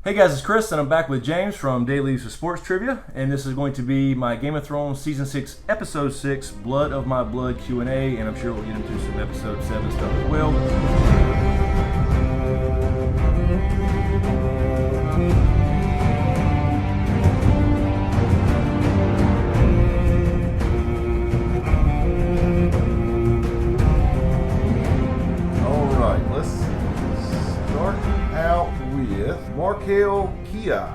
Hey guys, it's Chris, and I'm back with James from Daily Use of Sports Trivia, and this is going to be my Game of Thrones Season 6, Episode 6, Blood of My Blood Q&A, and I'm sure we'll get into some Episode 7 stuff as well. Kia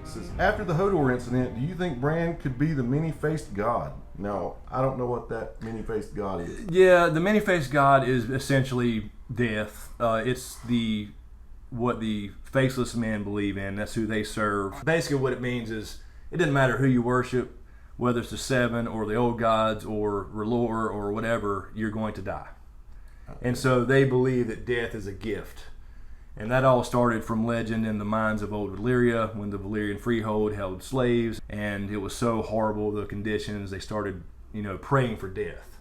says, after the Hodor incident, do you think Bran could be the many-faced god? No, I don't know what that many-faced god is. Yeah, the many-faced god is essentially death. It's what the Faceless Men believe in. That's who they serve. Basically what it means is it doesn't matter who you worship, whether it's the Seven or the old gods or R'hllor or whatever, you're going to die. Okay. And so they believe that death is a gift. And that all started from legend in the mines of old Valyria when the Valyrian freehold held slaves, and it was so horrible, the conditions, they started, praying for death.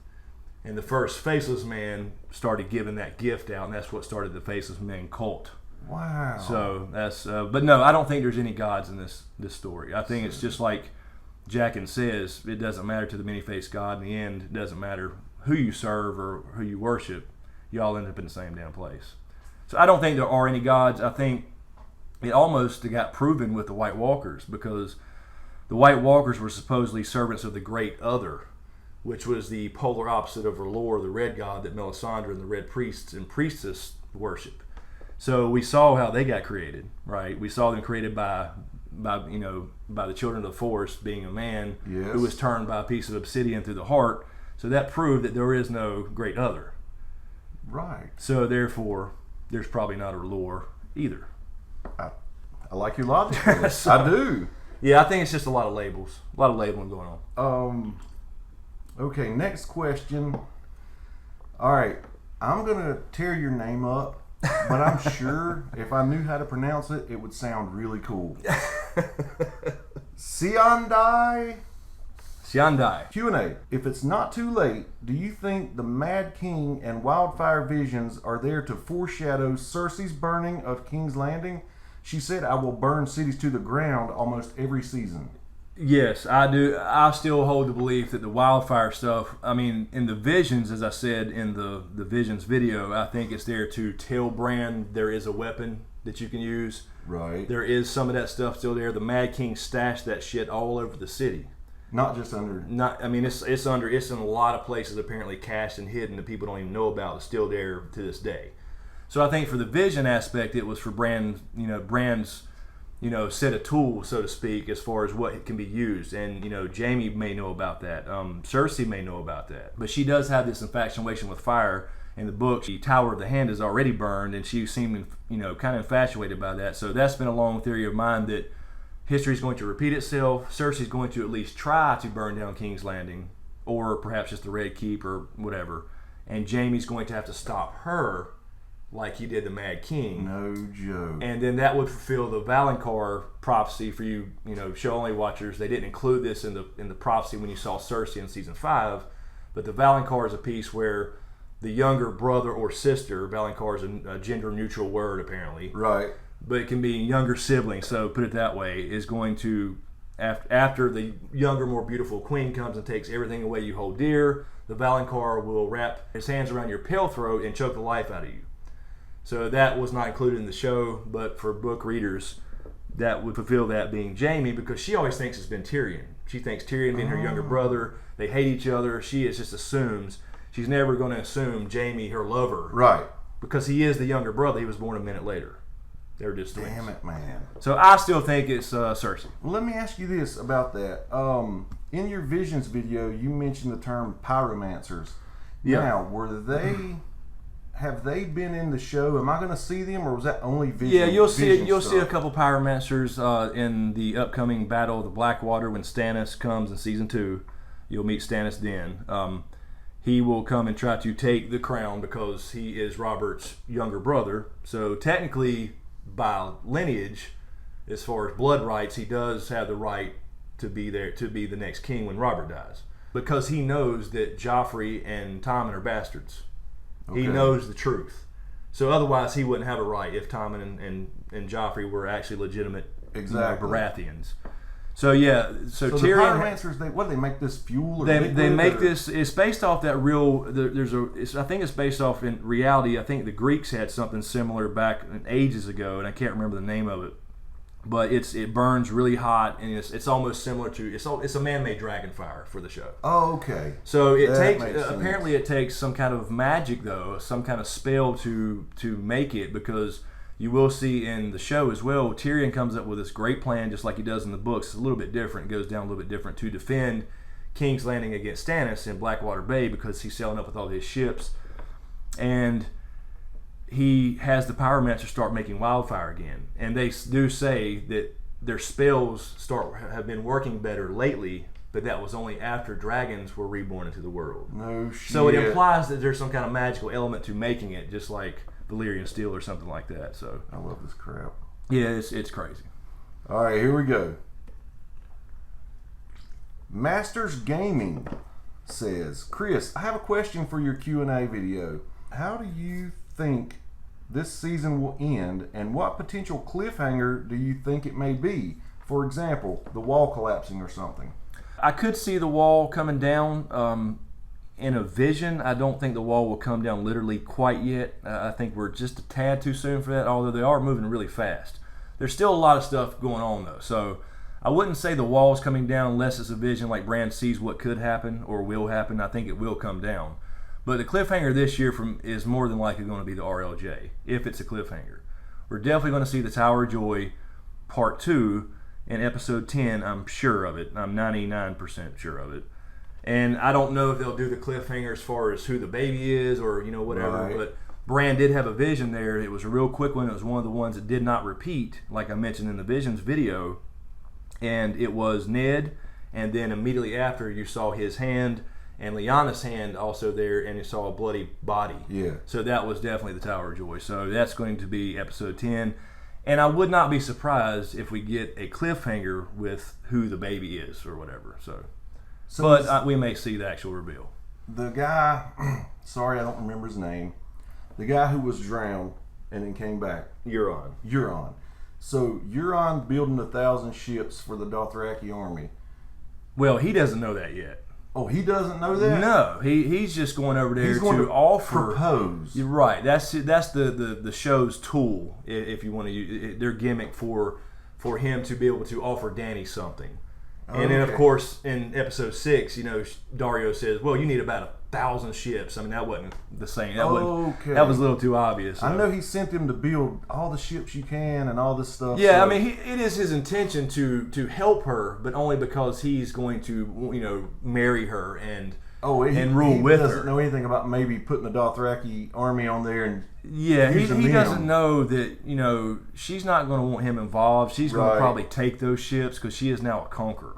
And the first Faceless Man started giving that gift out, and that's what started the Faceless Men cult. Wow. So that's, but no, I don't think there's any gods in this story. I think it's just like Jaqen says, it doesn't matter to the many-faced god. In the end, it doesn't matter who you serve or who you worship. You all end up in the same damn place. So I don't think there are any gods. I think it almost got proven with the White Walkers, because the White Walkers were supposedly servants of the Great Other, which was the polar opposite of R'hllor, the red god that Melisandre and the red priests and priestess worship. So we saw how they got created, right? We saw them created by the children of the forest, being a man who was turned by a piece of obsidian through the heart. So that proved that there is no Great Other. Right. So therefore, there's probably not a R'hllor either. I like your logic. So, I do. Yeah, I think it's just a lot of labels. A lot of labeling going on. Okay, next question. All right, I'm going to tear your name up, but I'm sure if I knew how to pronounce it, it would sound really cool. Siandai. Q&A. If it's not too late, do you think the Mad King and wildfire visions are there to foreshadow Cersei's burning of King's Landing? She said, I will burn cities to the ground almost every season. Yes, I do. I still hold the belief that the wildfire stuff, in the visions, as I said in the visions video, I think it's there to tell Bran there is a weapon that you can use. Right. There is some of that stuff still there. The Mad King stashed that shit all over the city. Not just under. It's in a lot of places apparently cached and hidden that people don't even know about. It's still there to this day. So I think for the vision aspect, it was for Bran's set of tools, so to speak, as far as what can be used. And Jaime may know about that. Cersei may know about that. But she does have this infatuation with fire. In the book, the Tower of the Hand is already burned, and she seemed kind of infatuated by that. So that's been a long theory of mine that history is going to repeat itself. Cersei's going to at least try to burn down King's Landing, or perhaps just the Red Keep or whatever. And Jaime's going to have to stop her, like he did the Mad King. No joke. And then that would fulfill the Valonqar prophecy for you, show only watchers. They didn't include this in the prophecy when you saw Cersei in season 5, but the Valonqar is a piece where the younger brother or sister, Valonqar is a gender neutral word apparently. Right. But it can be younger siblings, so put it that way, is going to, after the younger, more beautiful queen comes and takes everything away you hold dear, the Valonqar will wrap his hands around your pale throat and choke the life out of you. So that was not included in the show, but for book readers, that would fulfill that being Jaime, because she always thinks it's been Tyrion. She thinks Tyrion being her younger brother, they hate each other, she just assumes. She's never going to assume Jaime, her lover. Right. Because he is the younger brother, he was born a minute later. They're just twins. Damn it, man. So I still think it's Cersei. Well, let me ask you this about that. In your Visions video, you mentioned the term pyromancers. Yeah. Now, have they been in the show? Am I going to see them, or was that only Visions? Yeah, you'll see a couple pyromancers in the upcoming Battle of the Blackwater when Stannis comes in season 2. You'll meet Stannis then. He will come and try to take the crown because he is Robert's younger brother. So technically, by lineage, as far as blood rights, he does have the right to be there to be the next king when Robert dies, because he knows that Joffrey and Tommen are bastards. Okay. He knows the truth. So otherwise, he wouldn't have a right if Tommen and and Joffrey were actually legitimate exactly Baratheons. So yeah, so the Tyrion. pyromancers, they make this fuel? Or They make this. It's based off that real. I think it's based off in reality. I think the Greeks had something similar back ages ago, and I can't remember the name of it. But it burns really hot, and it's almost similar to it's a man-made dragon fire for the show. Oh, okay. So it takes apparently it takes some kind of magic though, some kind of spell to make it, because you will see in the show as well, Tyrion comes up with this great plan, just like he does in the books. It's a little bit different. It goes down a little bit different to defend King's Landing against Stannis in Blackwater Bay, because he's sailing up with all his ships, and he has the pyromancers start making wildfire again. And they do say that their spells have been working better lately, but that was only after dragons were reborn into the world. No shit. So it implies that there's some kind of magical element to making it, just like Valyrian steel or something like that. So I love this crap. Yeah, it's crazy. All right, here we go. Masters Gaming says, Chris, I have a question for your Q&A video. How do you think this season will end, and what potential cliffhanger do you think it may be? For example, the wall collapsing or something. I could see the wall coming down in a vision. I don't think the wall will come down literally quite yet. I think we're just a tad too soon for that, although they are moving really fast. There's still a lot of stuff going on though, so I wouldn't say the wall's coming down unless it's a vision like Bran sees what could happen or will happen. I think it will come down. But the cliffhanger this year is more than likely going to be the RLJ, if it's a cliffhanger. We're definitely going to see the Tower of Joy Part 2 in Episode 10, I'm sure of it. I'm 99% sure of it. And I don't know if they'll do the cliffhanger as far as who the baby is or, whatever. Right. But Bran did have a vision there. It was a real quick one. It was one of the ones that did not repeat, like I mentioned in the Visions video. And it was Ned, and then immediately after you saw his hand and Lyanna's hand also there, and you saw a bloody body. Yeah. So that was definitely the Tower of Joy. So that's going to be Episode 10. And I would not be surprised if we get a cliffhanger with who the baby is or whatever. But we may see the actual reveal. The guy, sorry I don't remember his name, the guy who was drowned and then came back. Euron. So Euron building 1,000 ships for the Dothraki army. Well, he doesn't know that yet. Oh, he doesn't know that? No, he's just going over there to offer. Propose. You're right. That's the show's tool, if you want to use their gimmick for him to be able to offer Dany something. And then, of course, in Episode 6, Dario says, well, you need about 1,000 ships. I mean, that wasn't the same. That was a little too obvious. So. I know he sent him to build all the ships you can and all this stuff. Yeah, so. I mean, it is his intention to help her, but only because he's going to, marry her and rule with her. He doesn't know anything about maybe putting the Dothraki army on there and he doesn't know that, she's not going to want him involved. She's going to probably take those ships because she is now a conqueror.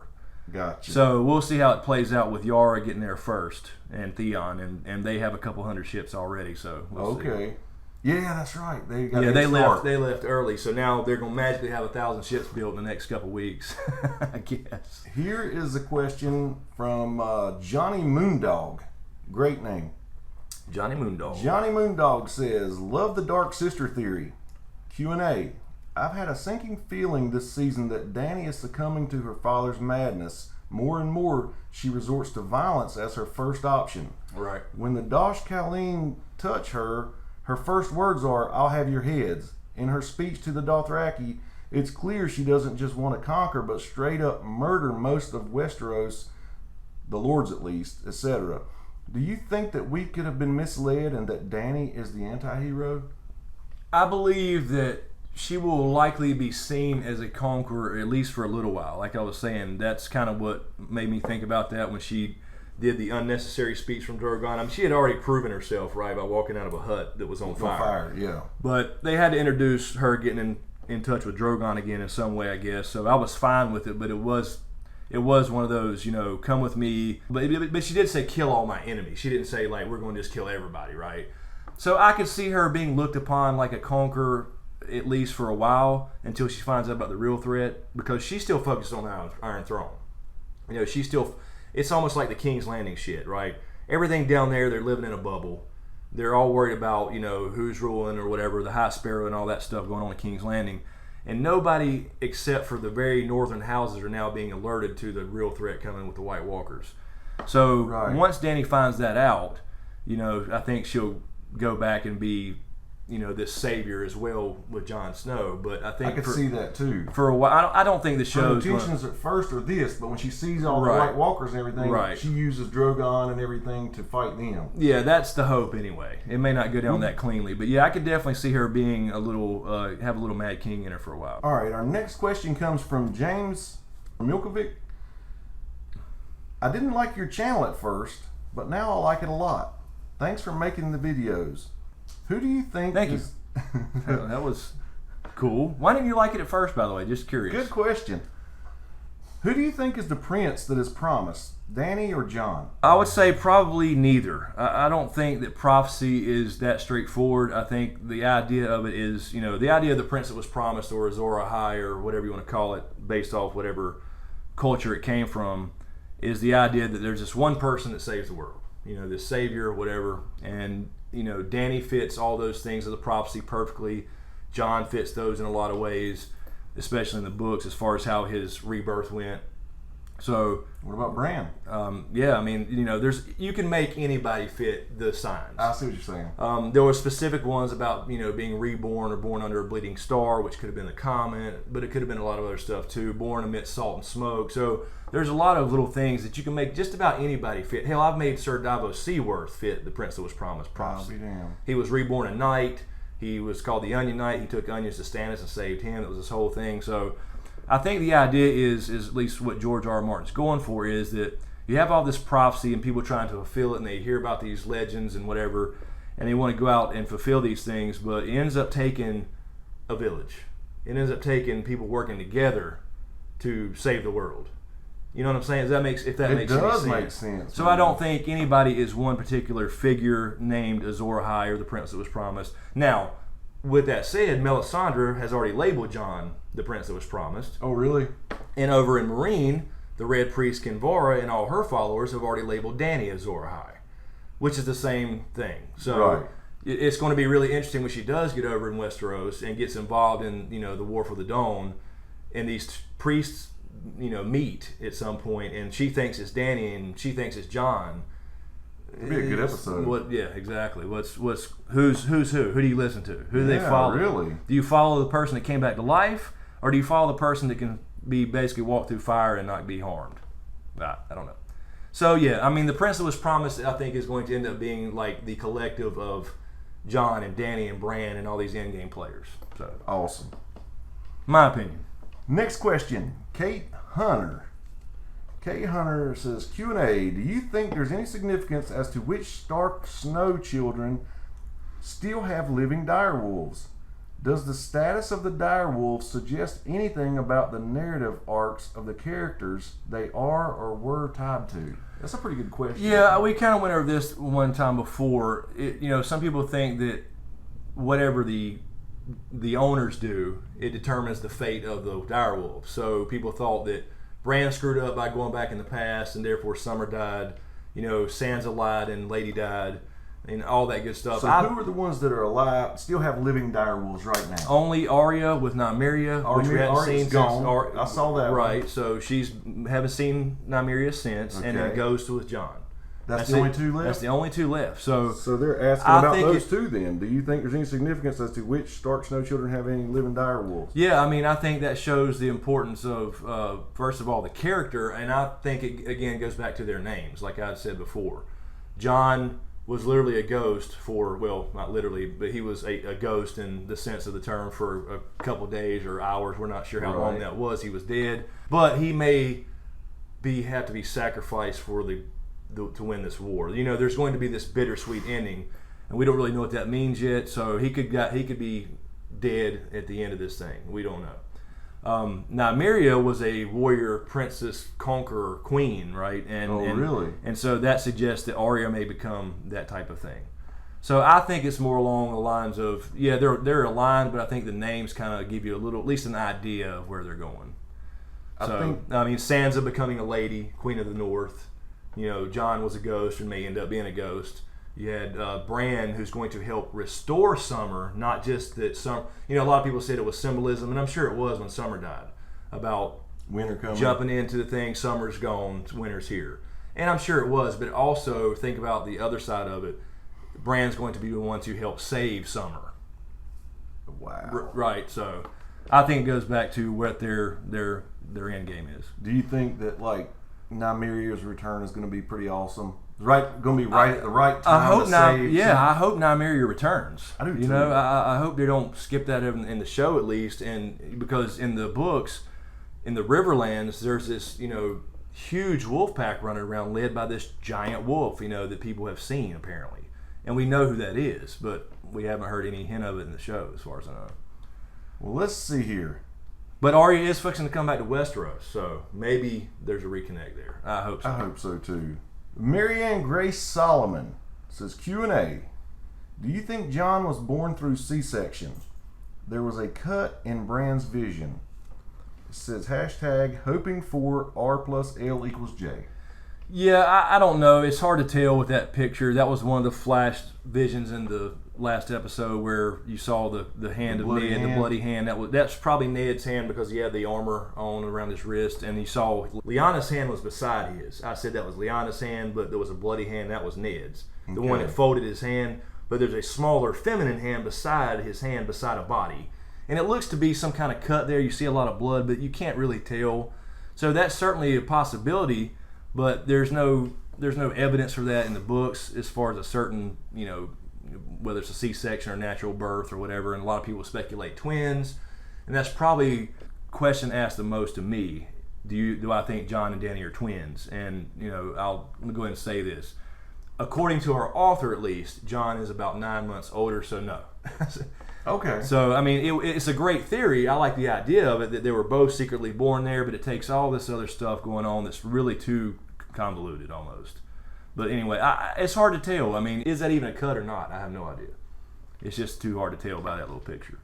Gotcha. So we'll see how it plays out with Yara getting there first and Theon, and they have a couple hundred ships already. So we'll see. Yeah, that's right. They left early, so now they're going to magically have 1,000 ships built in the next couple weeks, I guess. Here is a question from Johnny Moondog. Great name. Johnny Moondog. Johnny Moondog says, love the Dark Sister theory. Q&A. I've had a sinking feeling this season that Dany is succumbing to her father's madness. More and more, she resorts to violence as her first option. Right. When the Dosh Khaleen touch her, her first words are, I'll have your heads. In her speech to the Dothraki, it's clear she doesn't just want to conquer, but straight up murder most of Westeros, the lords at least, etc. Do you think that we could have been misled and that Dany is the anti-hero? I believe that she will likely be seen as a conqueror, at least for a little while. Like I was saying, that's kind of what made me think about that when she did the unnecessary speech from Drogon. I mean, she had already proven herself, right, by walking out of a hut that was on fire. Yeah. But they had to introduce her getting in touch with Drogon again in some way, I guess. So I was fine with it, but it was one of those, come with me. But she did say, kill all my enemies. She didn't say, like, we're going to just kill everybody, right? So I could see her being looked upon like a conqueror, at least for a while, until she finds out about the real threat, because she's still focused on the Iron Throne. It's almost like the King's Landing shit, right? Everything down there, they're living in a bubble. they're all worried about, who's ruling or whatever, the High Sparrow and all that stuff going on at King's Landing. And nobody except for the very northern houses are now being alerted to the real threat coming with the White Walkers. So once Dany finds that out, I think she'll go back and be, this savior as well with Jon Snow. But I think I could see that too. For a while, I don't think the show's her intentions at first are this, but when she sees all the White Walkers and everything, she uses Drogon and everything to fight them. Yeah, that's the hope anyway. It may not go down that cleanly, but yeah, I could definitely see her being have a little Mad King in her for a while. All right, our next question comes from James Milkovic. I didn't like your channel at first, but now I like it a lot. Thanks for making the videos. Who do you think Thank you. That was cool. Why didn't you like it at first, by the way? Just curious. Good question. Who do you think is the prince that is promised, Dany or Jon? I would say probably neither. I don't think that prophecy is that straightforward. I think the idea of it is, the idea of the prince that was promised, or Azor Ahai, or whatever you want to call it, based off whatever culture it came from, is the idea that there's this one person that saves the world. This savior or whatever. And Dany fits all those things of the prophecy perfectly. Jon fits those in a lot of ways, especially in the books, as far as how his rebirth went. So, what about Bran? You can make anybody fit the signs. I see what you're saying. There were specific ones about being reborn or born under a bleeding star, which could have been the comment, but it could have been a lot of other stuff too. Born amidst salt and smoke. So there's a lot of little things that you can make just about anybody fit. Hell, I've made Sir Davos Seaworth fit the prince that was promised. I'll be damned. He was reborn a knight. He was called the Onion Knight. He took onions to Stannis and saved him. It was this whole thing. So I think the idea is at least what George R. R. Martin's going for, is that you have all this prophecy and people trying to fulfill it, and they hear about these legends and whatever, and they want to go out and fulfill these things, but it ends up taking a village. It ends up taking people working together to save the world. You know what I'm saying? If that makes any sense. It does make sense. So I don't think anybody is one particular figure named Azor Ahai or the prince that was promised. Now, with that said, Melisandre has already labeled Jon the prince that was promised. Oh, really? And over in Meereen, the Red Priest Kinvara and all her followers have already labeled Dany Azor Ahai, which is the same thing. So it's going to be really interesting when she does get over in Westeros and gets involved in the War for the Dawn, and these priests meet at some point, and she thinks it's Dany and she thinks it's Jon. It'd be a good episode. Yeah, exactly. Who's who? Who do you listen to? Who do they follow? Really? Do you follow the person that came back to life, or do you follow the person that can be basically walk through fire and not be harmed? I don't know. So yeah, the prince that was promised, I think, is going to end up being like the collective of Jon and Dany and Bran and all these endgame players. So awesome. My opinion. Next question, Kate Hunter. Kate Hunter says, Q&A, do you think there's any significance as to which Stark Snow children still have living direwolves? Does the status of the direwolves suggest anything about the narrative arcs of the characters they are or were tied to? That's a pretty good question. Yeah, we kind of went over this one time before. Some people think that whatever the owners do, it determines the fate of the direwolves. So people thought that Bran screwed up by going back in the past, and therefore Summer died. Sansa lied and Lady died, and all that good stuff. So who are the ones that are alive, still have living direwolves right now? Only Arya with Nymeria, which we haven't seen gone. I saw that. Right, so she's haven't seen Nymeria since, and then Ghost with Jon. That's the only two left? That's the only two left. So they're asking about those two then. Do you think there's any significance as to which Stark Snow children have any living direwolves? Yeah, I think that shows the importance of, first of all, the character, and I think it, again, goes back to their names, like I said before. Jon was literally a ghost for, well, not literally, but he was a ghost in the sense of the term for a couple days or hours. We're not sure how long that was. He was dead. But he may have to be sacrificed for to win this war. There's going to be this bittersweet ending, and we don't really know what that means yet. So he could be dead at the end of this thing. We don't know. Nymeria was a warrior, princess, conqueror, queen, right? Really? And so that suggests that Arya may become that type of thing. So I think it's more along the lines of, they're aligned, but I think the names kind of give you a little, at least an idea of where they're going. Sansa becoming a lady, Queen of the North. Jon was a ghost and may end up being a ghost. You had Bran, who's going to help restore Summer, not just that Summer. A lot of people said it was symbolism, and I'm sure it was when Summer died, about winter coming, jumping into the thing. Summer's gone, winter's here, and I'm sure it was. But also think about the other side of it. Bran's going to be the one to help save Summer. Wow. Right. So I think it goes back to what their end game is. Do you think that like Nymeria's return is going to be pretty awesome? Right, going to be right at the right time. I hope to save. I hope Nymeria returns. I do too. I hope they don't skip that in the show at least, and because in the books, in the Riverlands, there's this huge wolf pack running around, led by this giant wolf, that people have seen apparently, and we know who that is, but we haven't heard any hint of it in the show, as far as I know. Well, let's see here. But Arya is fixing to come back to Westeros, so maybe there's a reconnect there. I hope so. I hope so too. Marianne Grace Solomon says, Q&A. Do you think Jon was born through C-section? There was a cut in Bran's vision. It says hashtag hoping for R plus L equals J. Yeah, I don't know. It's hard to tell with that picture. That was one of the flash visions in the last episode where you saw the hand of Ned, the bloody hand. That's probably Ned's hand because he had the armor on around his wrist, and you saw Lyanna's hand was beside his. I said that was Lyanna's hand, but there was a bloody hand. That was Ned's. The one that folded his hand, but there's a smaller feminine hand beside his hand, beside a body. And it looks to be some kind of cut there. You see a lot of blood, but you can't really tell. So that's certainly a possibility, but there's no evidence for that in the books as far as a certain, whether it's a C-section or natural birth or whatever. And a lot of people speculate twins, and that's probably the question asked the most to me. Do I think Jon and Dany are twins? And let me go ahead and say this. According to our author, at least, Jon is about 9 months older, so no. Okay. So, I mean, it's a great theory. I like the idea of it, that they were both secretly born there, but it takes all this other stuff going on that's really too convoluted almost. But anyway, it's hard to tell. I mean, is that even a cut or not? I have no idea. It's just too hard to tell by that little picture.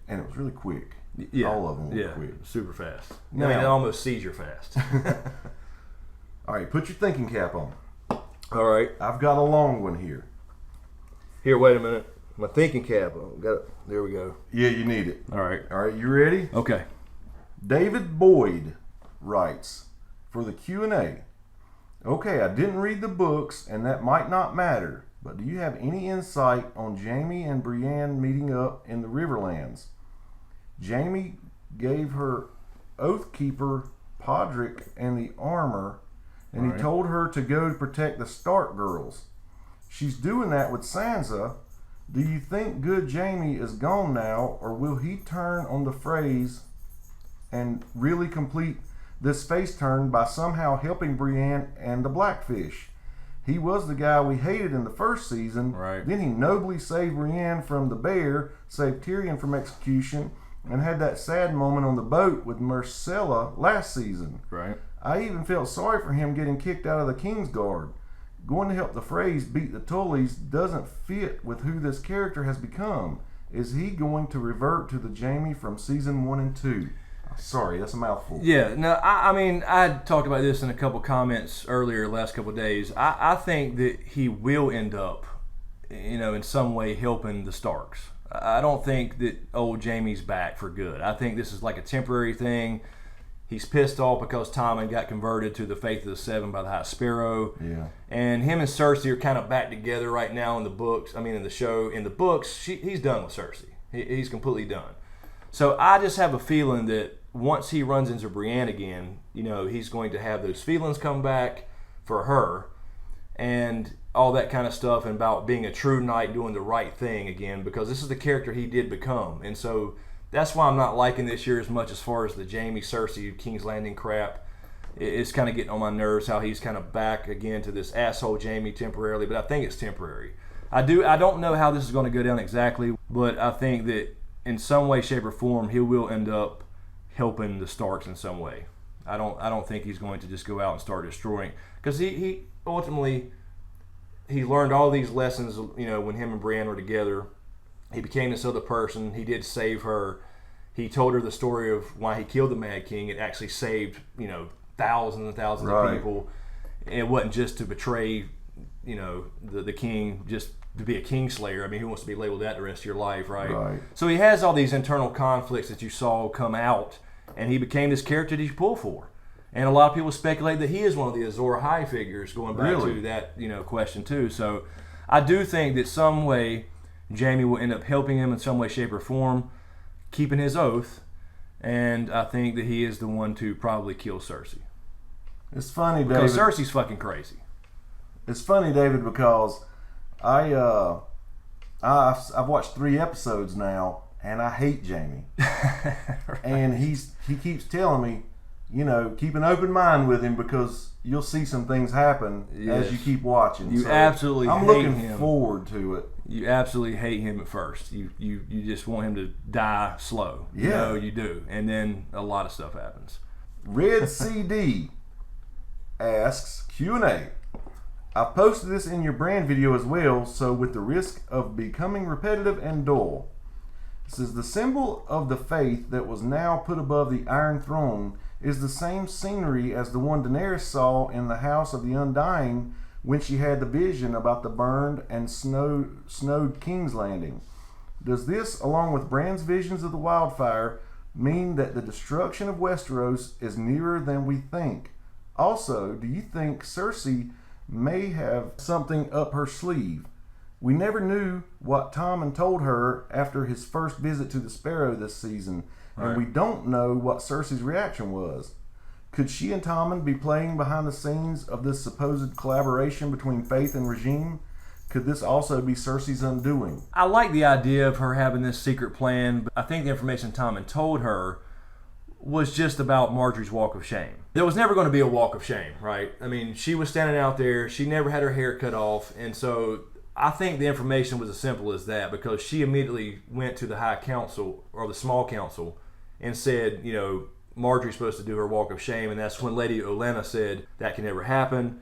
And it was really quick. Yeah. All of them were quick. Super fast. Now, I mean, almost seizure fast. All right, put your thinking cap on. All right. I've got a long one here. Here, wait a minute. My thinking cap. Got it. There we go. Yeah, you need it. All right. All right, you ready? Okay. David Boyd writes, for the Q&A, okay, I didn't read the books, and that might not matter, but do you have any insight on Jaime and Brienne meeting up in the Riverlands? Jaime gave her Oathkeeper Podrick and the armor, and he told her to go to protect the Stark girls. She's doing that with Sansa. Do you think good Jaime is gone now, or will he turn on the phrase and really complete this face turn by somehow helping Brienne and the Blackfish? He was the guy we hated in the first season. Right. Then he nobly saved Brienne from the bear, saved Tyrion from execution, and had that sad moment on the boat with Myrcella last season. Right. I even felt sorry for him getting kicked out of the Kingsguard. Going to help the Freys beat the Tullys doesn't fit with who this character has become. Is he going to revert to the Jaime from season 1 and 2? Sorry, that's a mouthful. Yeah, no, I mean, I talked about this in a couple comments earlier, last couple of days. I think that he will end up, in some way helping the Starks. I don't think that old Jaime's back for good. I think this is like a temporary thing. He's pissed off because Tommen got converted to the Faith of the Seven by the High Sparrow. Yeah. And him and Cersei are kind of back together right now in the books. I mean, in the show. In the books, he's done with Cersei. He's completely done. So I just have a feeling that once he runs into Brienne again, he's going to have those feelings come back for her and all that kind of stuff, and about being a true knight, doing the right thing again, because this is the character he did become. And so that's why I'm not liking this year as much as far as the Jaime, Cersei, King's Landing crap. It's kind of getting on my nerves how he's kind of back again to this asshole Jaime temporarily, but I think it's temporary. I don't know how this is going to go down exactly, but I think that in some way, shape, or form, he will end up helping the Starks in some way. I don't think he's going to just go out and start destroying, because he ultimately he learned all these lessons. When him and Brienne were together, he became this other person. He did save her. He told her the story of why he killed the Mad King. It actually saved thousands and thousands of people. It wasn't just to betray the king just to be a kingslayer. I mean, who wants to be labeled that the rest of your life, right? Right. So he has all these internal conflicts that you saw come out, and he became this character that you pull for. And a lot of people speculate that he is one of the Azor Ahai figures, going back to that question too. So I do think that some way Jaime will end up helping him in some way, shape, or form, keeping his oath, and I think that he is the one to probably kill Cersei. It's funny, David. Because Cersei's fucking crazy. It's funny, David, because I've watched 3 episodes now, and I hate Jaime. Right. And he keeps telling me, keep an open mind with him because you'll see some things happen as you keep watching. You absolutely hate him. I'm looking forward to it. You absolutely hate him at first. You just want him to die slow. Yeah. You do. And then a lot of stuff happens. Red CD asks, Q&A. I posted this in your Bran video as well, so with the risk of becoming repetitive and dull. It says, the symbol of the faith that was now put above the Iron Throne is the same scenery as the one Daenerys saw in the House of the Undying when she had the vision about the burned and snowed King's Landing. Does this, along with Bran's visions of the wildfire, mean that the destruction of Westeros is nearer than we think? Also, do you think Cersei may have something up her sleeve? We never knew what Tommen told her after his first visit to the Sparrow this season, and we don't know what Cersei's reaction was. Could she and Tommen be playing behind the scenes of this supposed collaboration between faith and regime? Could this also be Cersei's undoing? I like the idea of her having this secret plan, but I think the information Tommen told her was just about Marjorie's walk of shame. There was never going to be a walk of shame, right? I mean, she was standing out there, she never had her hair cut off, and so I think the information was as simple as that, because she immediately went to the High Council, or the Small Council, and said, Marjorie's supposed to do her walk of shame, and that's when Lady Olenna said that can never happen.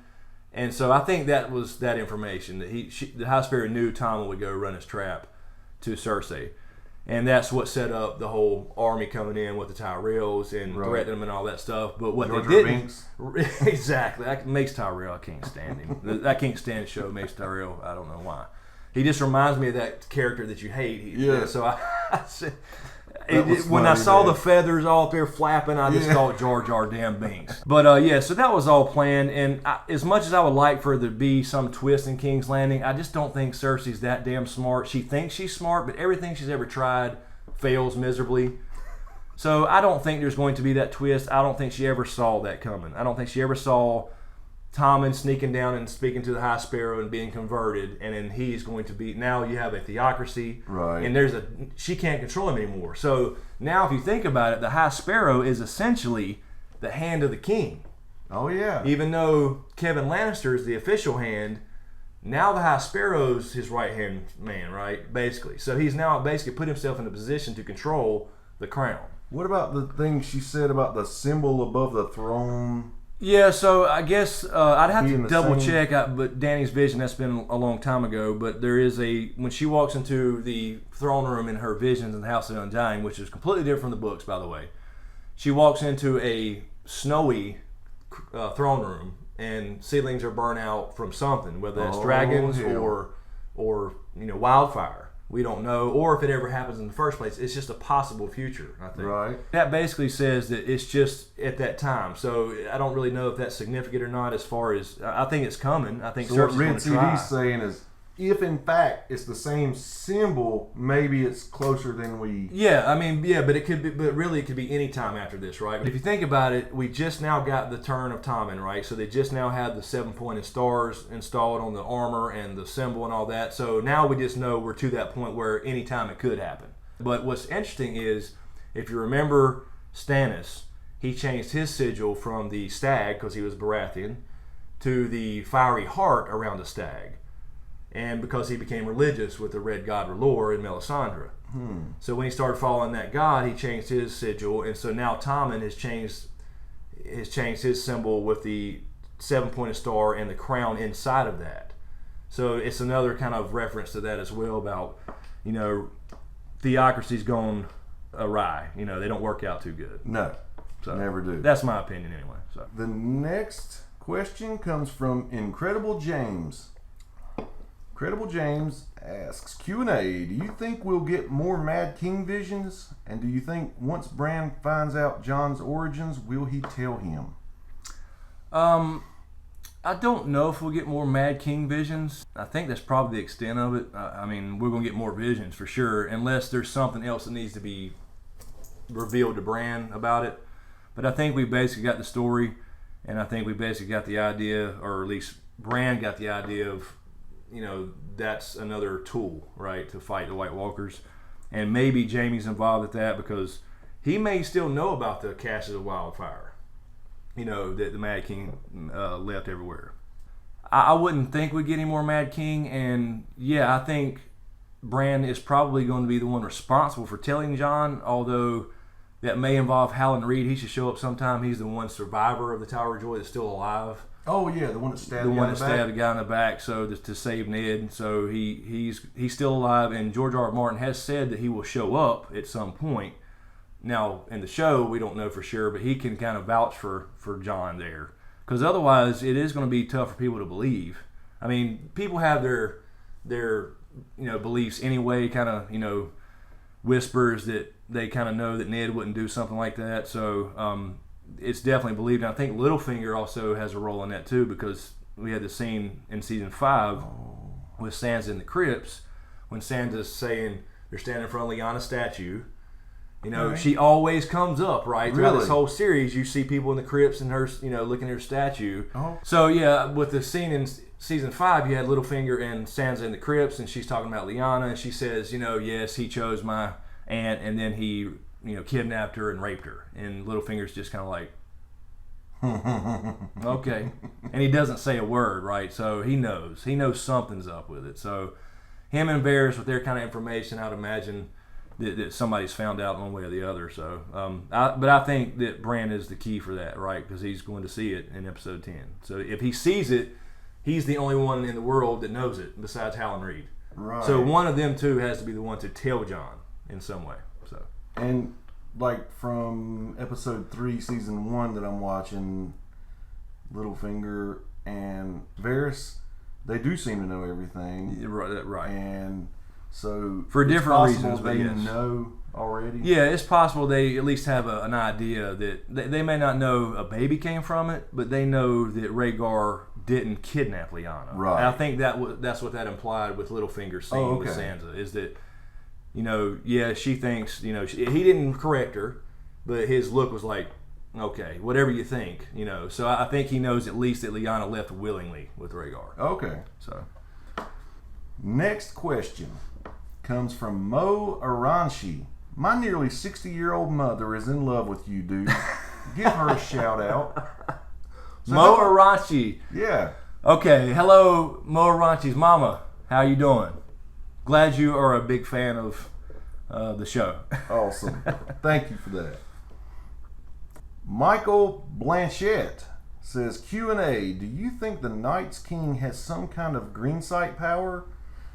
And so I think that was that information, that the High Sparrow knew Tommen would go run his trap to Cersei. And that's what set up the whole army coming in with the Tyrells and threatening them and all that stuff. But what George they didn't... Exactly. That makes Tyrell, I can't stand him. I can't stand the show, makes Tyrell, I don't know why. He just reminds me of that character that you hate. So I said... when I saw the feathers all up there flapping, I just thought Jar Jar damn Binks. But so that was all planned. And as much as I would like for there to be some twist in King's Landing, I just don't think Cersei's that damn smart. She thinks she's smart, but everything she's ever tried fails miserably. So I don't think there's going to be that twist. I don't think she ever saw that coming. I don't think she ever saw Tommen sneaking down and speaking to the High Sparrow and being converted, and then he's going to be, now you have a theocracy, and she can't control him anymore. So now if you think about it, the High Sparrow is essentially the hand of the king. Oh yeah. Even though Kevin Lannister is the official hand, now the High Sparrow's his right hand man, right? Basically. So he's now basically put himself in a position to control the crown. What about the thing she said about the symbol above the throne? Yeah, so I guess I'd have to double check, but Dany's vision, that's been a long time ago, but there is when she walks into the throne room in her visions in the House of the Undying, which is completely different from the books, by the way, she walks into a snowy throne room, and seedlings are burnt out from something, whether that's dragons or wildfire. We don't know, or if it ever happens in the first place. It's just a possible future, I think. Right. That basically says that it's just at that time. So I don't really know if that's significant or not. As far as I think it's coming. I think Cersei's going to try. So what Red CD's saying is, if in fact it's the same symbol, maybe it's closer than we... but it could be, but really it could be any time after this, right? But if you think about it, we just now got the turn of Tommen, right? So they just now had the 7-pointed stars installed on the armor and the symbol and all that. So now we just know we're to that point where any time it could happen. But what's interesting is, if you remember Stannis, he changed his sigil from the stag, because he was Baratheon, to the fiery heart around the stag. And because he became religious with the red god R'hllor in Melisandre. So when he started following that god, he changed his sigil, and so now Tommen has changed his symbol with the 7-pointed star and the crown inside of that. So it's another kind of reference to that as well about, theocracy's gone awry. They don't work out too good. No, so never do. That's my opinion anyway. So the next question comes from Incredible James. Credible James asks, Q&A, do you think we'll get more Mad King visions? And do you think once Bran finds out Jon's origins, will he tell him? I don't know if we'll get more Mad King visions. I think that's probably the extent of it. I mean, we're going to get more visions for sure, unless there's something else that needs to be revealed to Bran about it. But I think we basically got the story, and I think we basically got the idea, or at least Bran got the idea of, you know, that's another tool, right, to fight the White Walkers. And maybe Jaime's involved with that because he may still know about the caches of wildfire. You know, that the Mad King left everywhere. I wouldn't think we'd get any more Mad King, and yeah, I think Bran is probably going to be the one responsible for telling Jon, although that may involve Howland Reed. He should show up sometime. He's the one survivor of the Tower of Joy that's still alive. Oh yeah, the one that stabbed the guy in the back, so to save Ned. So he's still alive, and George R. R. Martin has said that he will show up at some point. Now, in the show, we don't know for sure, but he can kind of vouch for Jon there. Because otherwise, it is going to be tough for people to believe. I mean, people have their beliefs anyway, kind of, whispers that they kind of know that Ned wouldn't do something like that. So it's definitely believed. And I think Littlefinger also has a role in that too, because we had the scene in season 5 with Sansa in the crypts when Sansa's saying they're standing in front of Lyanna's statue. She always comes up, right? Throughout this whole series, you see people in the crypts and her, looking at her statue. Oh. So, yeah, with the scene in season 5, you had Littlefinger and Sansa in the crypts, and she's talking about Lyanna, and she says, yes, he chose my aunt, and then he, kidnapped her and raped her. And Littlefinger's just kind of like, okay. And he doesn't say a word, right? So he knows. He knows something's up with it. So him and Varys, with their kind of information, I'd imagine that somebody's found out one way or the other. So, but I think that Bran is the key for that, right? Because he's going to see it in episode 10. So if he sees it, he's the only one in the world that knows it besides Howland Reed. Right. So one of them two has to be the one to tell Jon in some way. So, and like from episode 3, season 1 that I'm watching, Littlefinger and Varys, they do seem to know everything. Right. And so for different reasons, they know already. Yeah, it's possible they at least have an idea that they may not know a baby came from it, but they know that Rhaegar didn't kidnap Lyanna. Right. And I think that's what that implied with Littlefinger scene with Sansa, is that she thinks he didn't correct her, but his look was like, okay, whatever you think, So I think he knows at least that Lyanna left willingly with Rhaegar. Okay. So next question comes from Mo Aranshi. My nearly 60-year-old mother is in love with you, dude. Give her a shout out. So Mo Aranshi. Yeah. Okay. Hello, Mo Aranchi's mama. How you doing? Glad you are a big fan of the show. Awesome. Thank you for that. Michael Blanchette says, Q&A, do you think the Night's King has some kind of green sight power?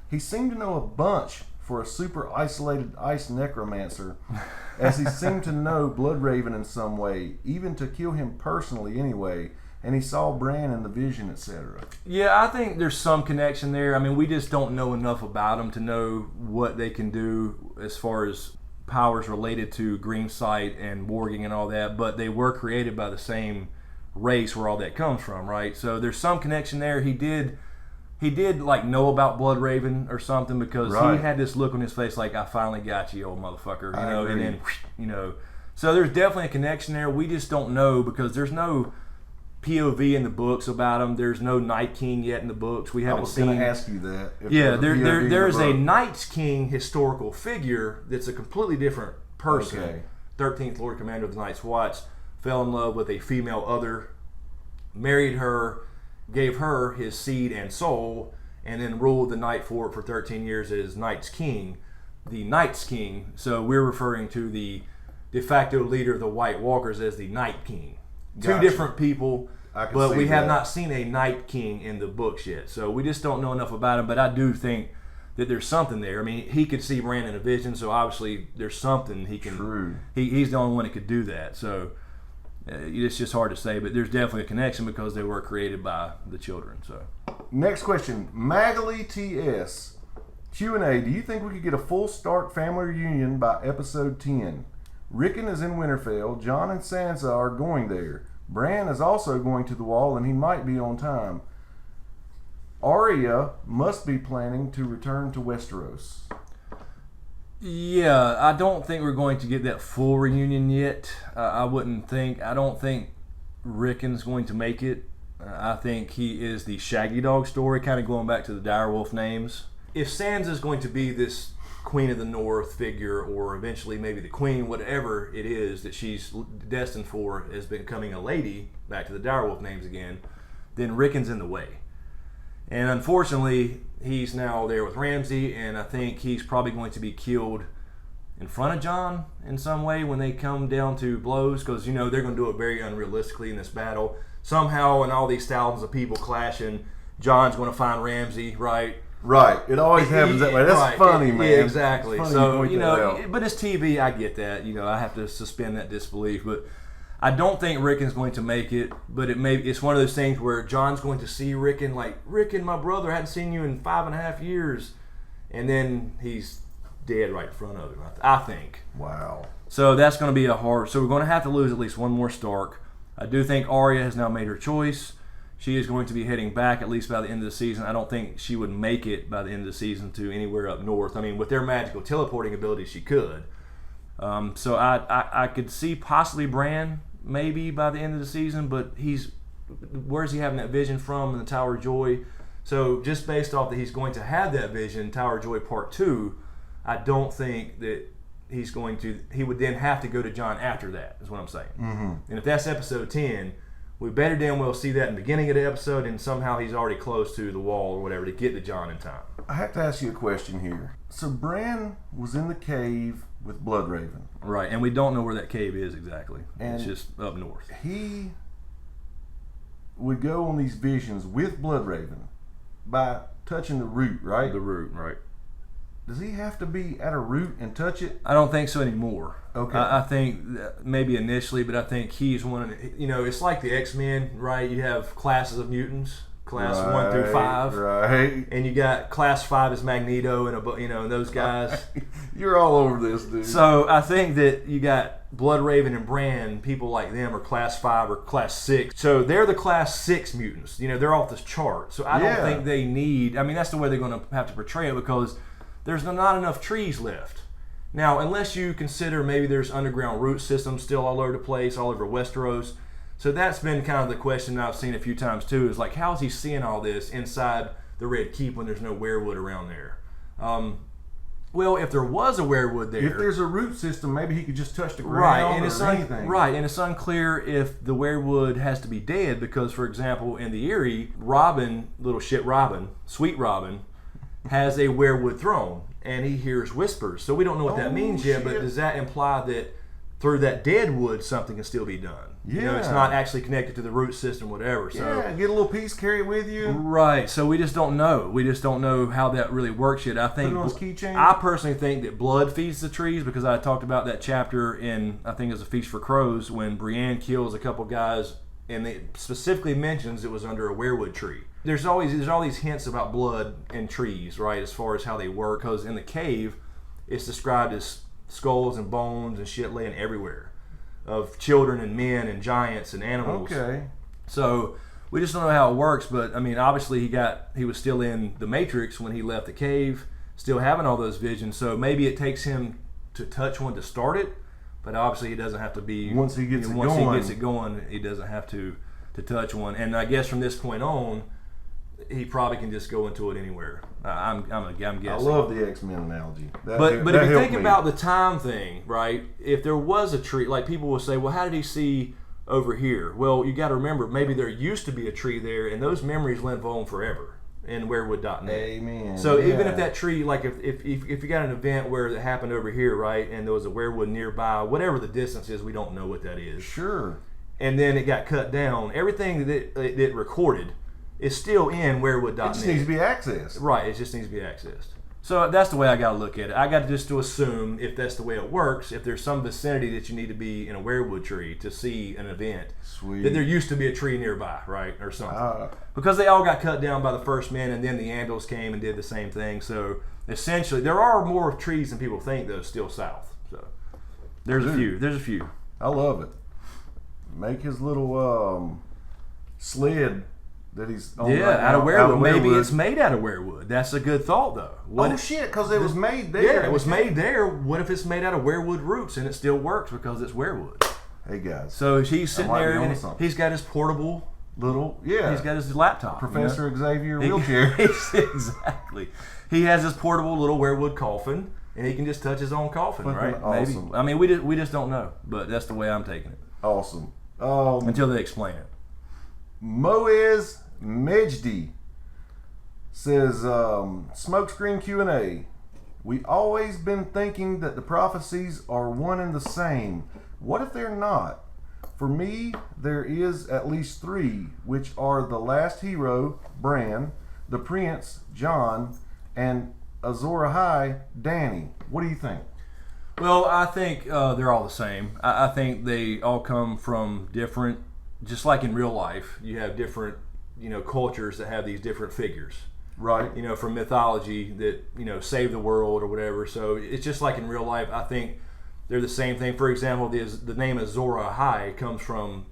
He seemed to know a bunch for a super isolated ice necromancer, as he seemed to know Bloodraven in some way, even to kill him personally anyway, and he saw Bran in the vision, etc. Yeah, I think there's some connection there. I mean, we just don't know enough about them to know what they can do as far as powers related to green sight and warging and all that, but they were created by the same race where all that comes from, right? So there's some connection there. He did like know about Bloodraven or something, because he had this look on his face like, I finally got you, old motherfucker, and then so there's definitely a connection there. We just don't know because there's no POV in the books about him. There's no Night King yet in the books. We haven't seen. I was going to ask you that. Yeah, there's a Night King historical figure that's a completely different person. Okay. 13th Lord Commander of the Night's Watch, fell in love with a female other, married her, gave her his seed and soul, and then ruled the Night Fort for 13 years as Night's King. The Night's King, so we're referring to the de facto leader of the White Walkers as the Night King. Gotcha. 2 different people, but we have that. not seen a Night King in the books yet. So we just don't know enough about him, but I do think that there's something there. I mean, he could see Bran in a vision, so obviously there's something he can. True. He's the only one that could do that. So it's just hard to say, but there's definitely a connection because they were created by the children. So Next question. Magali TS. Q&A. Do you think we could get a full Stark family reunion by episode 10? Rickon is in Winterfell. Jon and Sansa are going there. Bran is also going to the Wall, and he might be on time. Arya must be planning to return to Westeros. Yeah, I don't think we're going to get that full reunion yet. I don't think Rickon's going to make it. I think he is the Shaggy Dog story, kind of going back to the Direwolf names. If Sansa's going to be this Queen of the North figure, or eventually maybe the Queen, whatever it is that she's destined for, as becoming a lady, back to the Direwolf names again, then Rickon's in the way. And unfortunately, he's now there with Ramsay, and I think he's probably going to be killed in front of Jon in some way when they come down to blows, because, they're going to do it very unrealistically in this battle. Somehow, in all these thousands of people clashing, Jon's going to find Ramsay, right? Right. It always happens that way. That's right. Funny, man. Yeah, exactly. So, but it's TV. I get that. I have to suspend that disbelief. But I don't think Rickon's going to make it. But it's one of those things where Jon's going to see Rickon, like, Rickon, my brother, I hadn't seen you in 5.5 years. And then he's dead right in front of him, I think. Wow. So that's going to be so we're going to have to lose at least one more Stark. I do think Arya has now made her choice. She is going to be heading back at least by the end of the season. I don't think she would make it by the end of the season to anywhere up north. I mean, with their magical teleporting ability, she could. So I could see possibly Bran maybe by the end of the season, but where's he having that vision from in the Tower of Joy? So just based off that he's going to have that vision, Tower of Joy Part 2, I don't think that he would then have to go to Jon after that, is what I'm saying. Mm-hmm. And if that's episode 10, we better damn well see that in the beginning of the episode, and somehow he's already close to the Wall or whatever to get to Jon in time. I have to ask you a question here. So Bran was in the cave with Bloodraven. Right, and we don't know where that cave is exactly. And it's just up north. He would go on these visions with Bloodraven by touching the root, right? The root, right. Does he have to be at a root and touch it? I don't think so anymore. Okay. I think maybe initially, but I think he's one. It's like the X-Men, right? You have classes of mutants, class 1 through 5, right? And you got class 5 is Magneto and those guys. You're all over this, dude. So I think that you got Bloodraven and Bran, people like them are class 5 or class 6. So they're the class 6 mutants. They're off this chart. So I don't think they need. I mean, that's the way they're going to have to portray it, because there's not enough trees left. Now, unless you consider maybe there's underground root systems still all over the place, all over Westeros. So that's been kind of the question I've seen a few times too, is like, how is he seeing all this inside the Red Keep when there's no weirwood around there? Well, if there was a weirwood there... If there's a root system, maybe he could just touch the ground anything. Right, and it's unclear if the weirwood has to be dead, because, for example, in the Eyrie, Robin, Sweet Robin, has a weirwood throne, and he hears whispers. So we don't know what that means yet, but does that imply that through that dead wood something can still be done? Yeah. It's not actually connected to the root system, whatever. So, yeah, get a little piece, carry it with you. Right, so we just don't know. We just don't know how that really works yet. I personally think that blood feeds the trees, because I talked about that chapter in, I think it was A Feast for Crows, when Brienne kills a couple guys, and it specifically mentions it was under a weirwood tree. There's all these hints about blood and trees, right, as far as how they work, because in the cave, it's described as skulls and bones and shit laying everywhere, of children and men and giants and animals. Okay. So we just don't know how it works, but I mean, obviously he was still in the Matrix when he left the cave, still having all those visions. So maybe it takes him to touch one to start it, but obviously he doesn't have to be. Once he gets it going, he doesn't have to touch one. And I guess from this point on, he probably can just go into it anywhere. I'm guessing. I love the X-Men analogy. But if you think about the time thing, right? If there was a tree, like people will say, well, how did he see over here? Well, you got to remember, maybe there used to be a tree there, and those memories live on forever in weirwood.net. Amen. So even if that tree, like if you got an event where it happened over here, right, and there was a weirwood nearby, whatever the distance is, we don't know what that is. Sure. And then it got cut down. Everything that it recorded is still in weirwood.net. It just needs to be accessed. Right, it just needs to be accessed. So that's the way I got to look at it. I got just to assume, if that's the way it works, if there's some vicinity that you need to be in a weirwood tree to see an event, Sweet. that there used to be a tree nearby, right, or something. Because they all got cut down by the first men, and then the Andals came and did the same thing. So essentially, there are more trees than people think, though, still south. So there's a few. There's a few. I love it. Make his little sled that he's on out of weirwood. Maybe it's made out of weirwood. That's a good thought, though. Shit, because it was made there. Yeah, it was made there. What if it's made out of weirwood roots and it still works because it's weirwood? Hey, guys. So he's sitting there and he's got his portable little, he's got his laptop. Professor Xavier wheelchair. Exactly. He has his portable little weirwood coffin and he can just touch his own coffin, right? Awesome. Maybe. I mean, we just don't know, but that's the way I'm taking it. Awesome. Until they explain it. Moez Mejdi says, SmokeScreen Q&A. We always been thinking that the prophecies are one and the same. What if they're not? For me, there is at least 3, which are the last hero, Bran, the prince, Jon, and Azor Ahai, Dany. What do you think? Well, I think they're all the same. I think they all come from different, just like in real life, you have different cultures that have these different figures, right? From mythology that save the world or whatever. So it's just like in real life. I think they're the same thing. For example, the name Azor Ahai comes from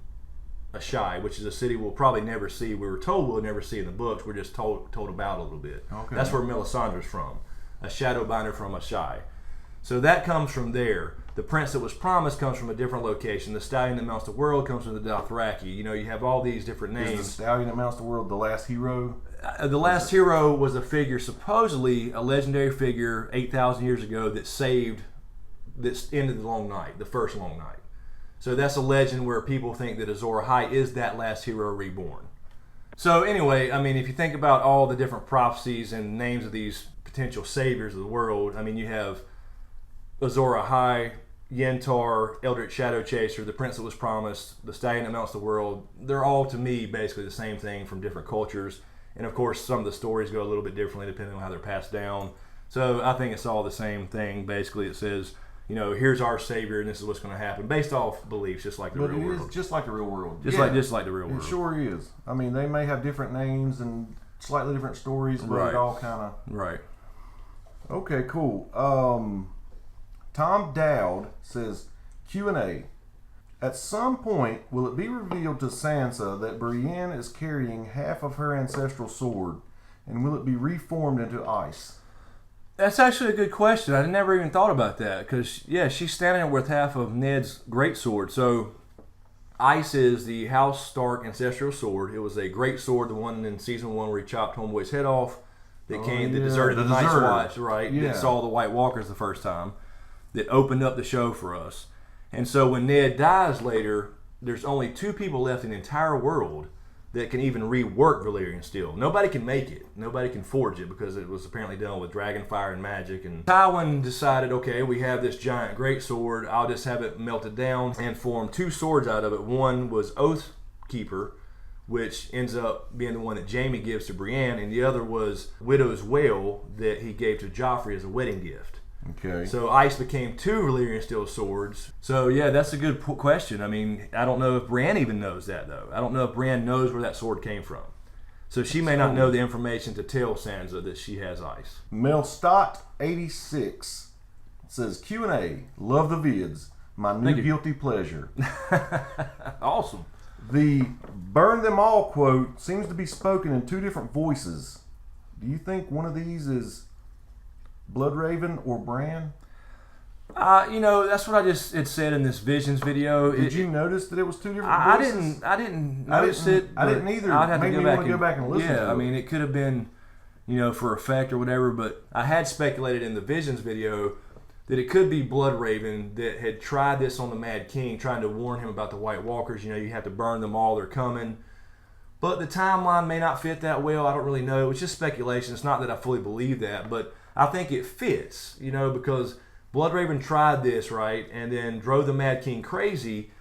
Ashai, which is a city we'll probably never see. We were told we'll never see in the books. We're just told about a little bit. Okay. That's where Melisandre's from, a shadow binder from Ashai. So that comes from there. The prince that was promised comes from a different location. The stallion that mounts the world comes from the Dothraki. You have all these different names. Is the stallion that mounts the world the last hero? The last hero was a figure, supposedly a legendary figure 8,000 years ago that ended the long night, the first long night. So that's a legend where people think that Azor Ahai is that last hero reborn. So anyway, I mean, if you think about all the different prophecies and names of these potential saviors of the world, I mean, you have Azor Ahai, Yentar, Eldritch Shadow Chaser, the Prince that was promised, the Stallion that mounts the world. They're all, to me, basically the same thing from different cultures. And of course, some of the stories go a little bit differently depending on how they're passed down. So I think it's all the same thing. Basically, it says, here's our savior and this is what's going to happen based off beliefs, just like the real world. But it is just like the real world. Just like the real world. It sure is. I mean, they may have different names and slightly different stories, but it all kind of... Right. Okay, cool. Tom Dowd says, Q&A. At some point, will it be revealed to Sansa that Brienne is carrying half of her ancestral sword? And will it be reformed into ice? That's actually a good question. I never even thought about that. Because, she's standing there with half of Ned's greatsword. So, ice is the House Stark ancestral sword. It was a great sword, the one in season 1 where he chopped Homeboy's head off. That deserted the Night's Watch, right? Yeah. That saw the White Walkers the first time. That opened up the show for us. And so when Ned dies later, there's only 2 people left in the entire world that can even rework Valyrian steel. Nobody can make it. Nobody can forge it because it was apparently done with dragon fire and magic. And Tywin decided, okay, we have this giant greatsword. I'll just have it melted down and form 2 swords out of it. One was Oathkeeper, which ends up being the one that Jaime gives to Brienne, and the other was Widow's Wail that he gave to Joffrey as a wedding gift. Okay. So ice became 2 Valyrian steel swords. So that's a good question. I mean, I don't know if Brienne even knows that, though. I don't know if Brienne knows where that sword came from. So she may not know the information to tell Sansa that she has ice. Melstott86 says, Q&A, love the vids. My new guilty pleasure. Awesome. The burn them all quote seems to be spoken in 2 different voices. Do you think one of these is Bloodraven or Bran? That's what I just had said in this Visions video. Did you notice that it was 2 different voices? I didn't notice it. I didn't either. I'd have Maybe to go back and listen to it. Yeah, I mean, it could have been, for effect or whatever, but I had speculated in the Visions video that it could be Bloodraven that had tried this on the Mad King, trying to warn him about the White Walkers. You have to burn them all, they're coming. But the timeline may not fit that well. I don't really know. It's just speculation. It's not that I fully believe that, but I think it fits, because Bloodraven tried this, right, and then drove the Mad King crazy,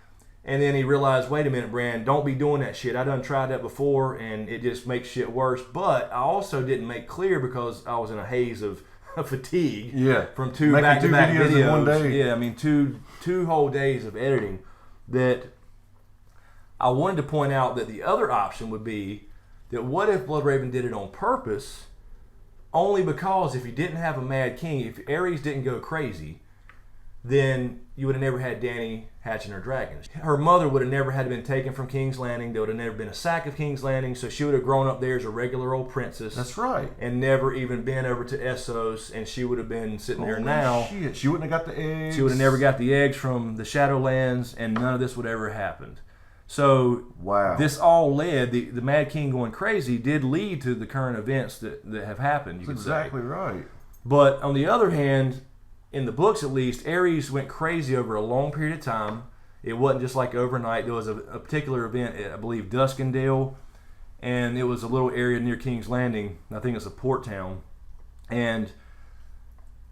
and then he realized, wait a minute, Bran, don't be doing that shit. I done tried that before, and it just makes shit worse. But I also didn't make clear because I was in a haze of fatigue. Yeah. From two Making back-to-back two videos in one day. Yeah, I mean two whole days of editing. That I wanted to point out that the other option would be that what if Bloodraven did it on purpose, only because if you didn't have a Mad King, if Aerys didn't go crazy, then you would have never had Dany hatching her dragons. Her mother would have never had been taken from King's Landing. There would have never been a sack of King's Landing, so she would have grown up there as a regular old princess. That's right. And never even been over to Essos, and she would have been sitting there now. Shit. She wouldn't have got the eggs. She would have never got the eggs from the Shadowlands, and none of this would ever have happened. So wow. This all led, the Mad King going crazy did lead to the current events that have happened, you That's could exactly say. right. But on the other hand, in the books at least, Aerys went crazy over a long period of time. It wasn't just like overnight. There was a particular event at, I believe, Duskendale, and it was a little area near King's Landing. I think it's a port town. And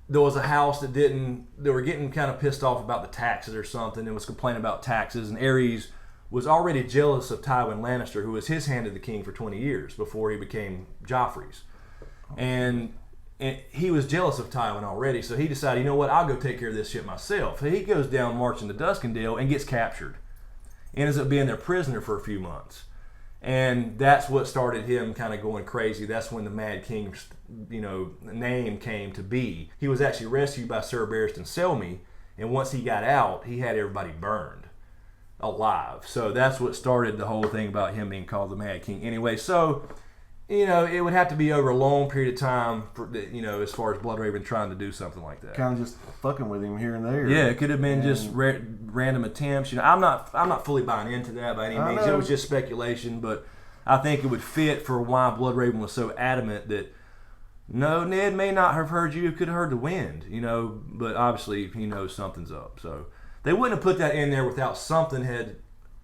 there was a house that they were getting kind of pissed off about the taxes or something, and was complaining about taxes, and Aerys was already jealous of Tywin Lannister, who was his hand of the king for 20 years before he became Joffrey's. And he was jealous of Tywin already, so he decided, you know what, I'll go take care of this shit myself. So he goes down marching to Duskendale and gets captured. Ends up being their prisoner for a few months. And that's what started him kind of going crazy. That's when the Mad King's, name came to be. He was actually rescued by Sir Barristan Selmy, and once he got out, he had everybody burned alive. So that's what started the whole thing about him being called the Mad King. Anyway, so it would have to be over a long period of time for as far as Bloodraven trying to do something like that. Kind of just fucking with him here and there. Yeah, it could have been just random attempts. I'm not fully buying into that by any means. It was just speculation, but I think it would fit for why Bloodraven was so adamant that no, Ned may not have heard you. Could have heard the wind, but obviously he knows something's up. So they wouldn't have put that in there without something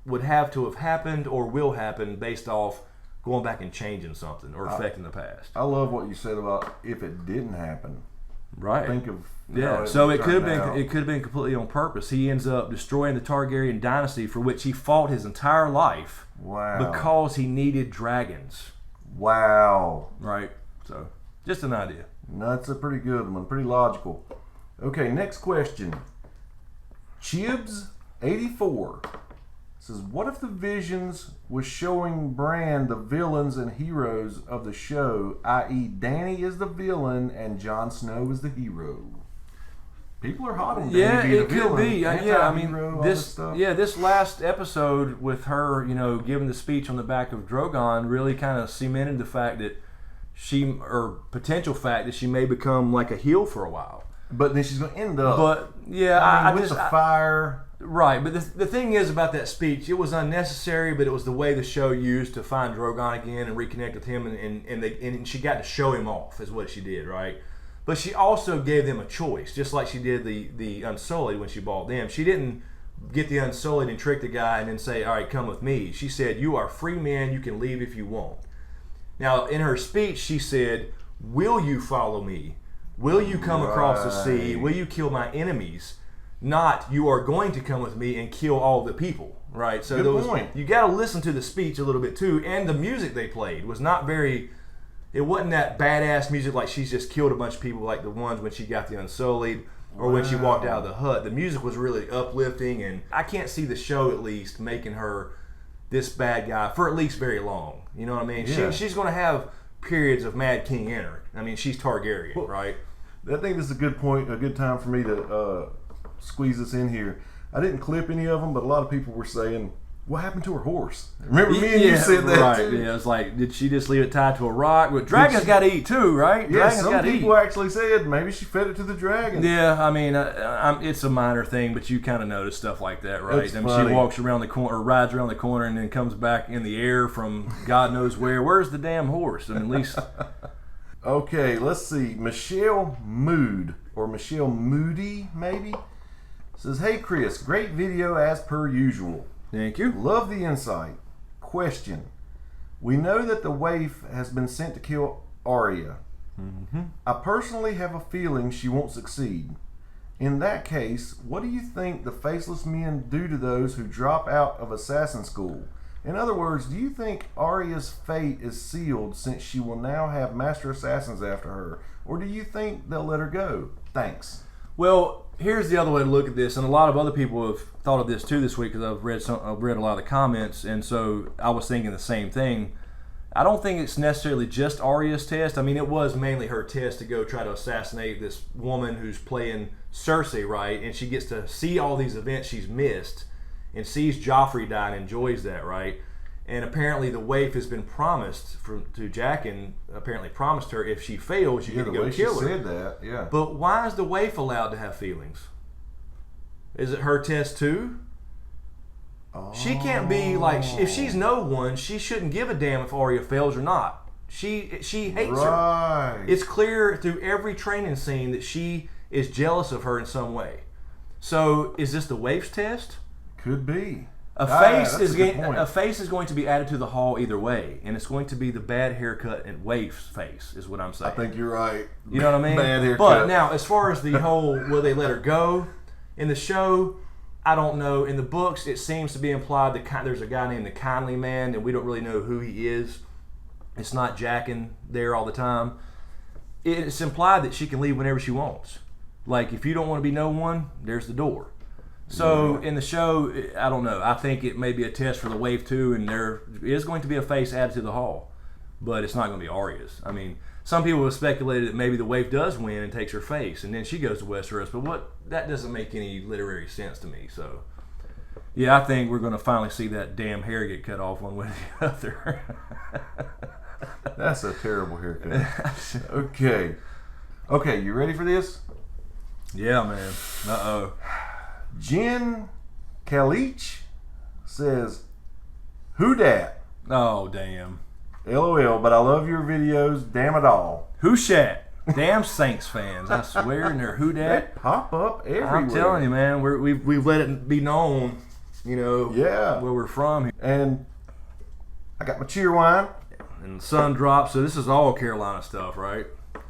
would have to have happened or will happen based off going back and changing something or affecting the past. I love what you said about if it didn't happen. Right. Think of so it could have been completely on purpose. He ends up destroying the Targaryen dynasty, for which he fought his entire life. Wow. Because he needed dragons. Wow. Right. So just an idea. No, that's a pretty good one. Pretty logical. Okay, next question. Chibs84 says, what if the Visions was showing Bran the villains and heroes of the show, i.e. Dany is the villain and Jon Snow is the hero? People are hot on Dany being it the villain. Could be. Yeah, I mean, stuff. This last episode with her, giving the speech on the back of Drogon really kind of cemented the fact that potential fact that she may become like a heel for a while. But then she's going to end up. But yeah, with the fire. Right, but the thing is about that speech, it was unnecessary, but it was the way the show used to find Drogon again and reconnect with him, and she got to show him off, is what she did, right? But she also gave them a choice, just like she did the Unsullied when she bought them. She didn't get the Unsullied and trick the guy and then say, all right, come with me. She said, you are free men, you can leave if you want. Now, in her speech, she said, will you follow me? Will you come across the sea? Will you kill my enemies? Not, you are going to come with me and kill all the people, right? So Good point. You got to listen to the speech a little bit too, and the music they played was not very. It wasn't that badass music like she's just killed a bunch of people like the ones when she got the Unsullied or when she walked out of the hut. The music was really uplifting, and I can't see the show at least making her this bad guy for at least very long. You know what I mean? Yeah. She's going to have periods of Mad King in her. I mean, she's Targaryen, right? I think this is a good point, a good time for me to squeeze this in here. I didn't clip any of them, but a lot of people were saying, what happened to her horse? Remember me and you said that too? Yeah, it's like, did she just leave it tied to a rock? But dragons got to eat too, right? Yeah, some people actually said maybe she fed it to the dragon. Yeah, I mean, it's a minor thing, but you kind of notice stuff like that, right? I mean, she walks around the corner, or rides around the corner, and then comes back in the air from God knows where. Where's the damn horse? I mean, at least... Okay, let's see. Michelle Mood, or Michelle Moody, maybe, says, hey, Chris, great video as per usual. Thank you. Love the insight. Question. We know that the waif has been sent to kill Arya. Mm-hmm. I personally have a feeling she won't succeed. In that case, what do you think the Faceless Men do to those who drop out of assassin school? In other words, do you think Arya's fate is sealed since she will now have master assassins after her? Or do you think they'll let her go? Thanks. Well, here's the other way to look at this, and a lot of other people have thought of this too this week because I've read a lot of the comments, and so I was thinking the same thing. I don't think it's necessarily just Arya's test. I mean, it was mainly her test to go try to assassinate this woman who's playing Cersei, right? And she gets to see all these events she's missed and sees Joffrey die and enjoys that, right? And apparently the waif has been promised to Jaqen, apparently promised her if she fails, you get to go kill her. She said that, yeah. But why is the waif allowed to have feelings? Is it her test too? Oh. She can't be like, if she's no one, she shouldn't give a damn if Arya fails or not. She hates her. It's clear through every training scene that she is jealous of her in some way. So is this the waif's test? Could be. A face is going to be added to the hall either way, and it's going to be the bad haircut and waif's face, is what I'm saying. I think you're right. You know what I mean? Bad haircut. But now, as far as the whole will they let her go in the show, I don't know. In the books, it seems to be implied that there's a guy named the Kindly Man, and we don't really know who he is. It's not Jaqen there all the time. It's implied that she can leave whenever she wants. Like, if you don't want to be no one, there's the door. So in the show, I don't know. I think it may be a test for the wave too, and there is going to be a face added to the hall, but it's not going to be Arya's. I mean, some people have speculated that maybe the wave does win and takes her face, and then she goes to Westeros. But that doesn't make any literary sense to me. So yeah, I think we're going to finally see that damn hair get cut off one way or the other. That's a terrible haircut. Okay, you ready for this? Yeah, man. Uh-oh. Jen Kalich says, "Who dat?" Oh, damn. LOL, but I love your videos, damn it all. Who shat? Damn Saints fans, I swear, and they're who dat. They pop up everywhere. I'm telling you, man, we've let it be known, where we're from. And I got my cheer wine. And the sun drops, so this is all Carolina stuff, right?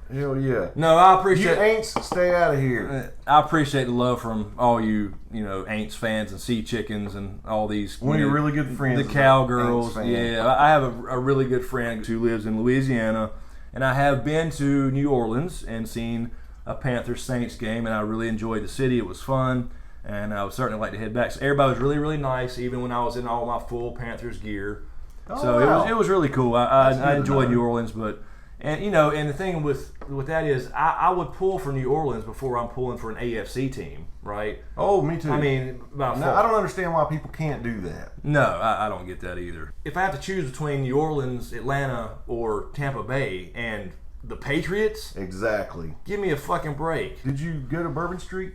Hell yeah. No, I appreciate... You ain'ts, stay out of here. I appreciate the love from all you, Aints fans and Sea Chickens and all these... One of your really good friends. The Cowgirls. Yeah, I have a really good friend who lives in Louisiana, and I have been to New Orleans and seen a Panthers-Saints game, and I really enjoyed the city. It was fun, and I would certainly like to head back. So everybody was really, really nice, even when I was in all my full Panthers gear. It was really cool. I enjoyed New Orleans, but... And and the thing with that is, I would pull for New Orleans before I'm pulling for an AFC team, right? Oh, me too. I mean, I don't understand why people can't do that. No, I don't get that either. If I have to choose between New Orleans, Atlanta, or Tampa Bay, and the Patriots, exactly. Give me a fucking break. Did you go to Bourbon Street?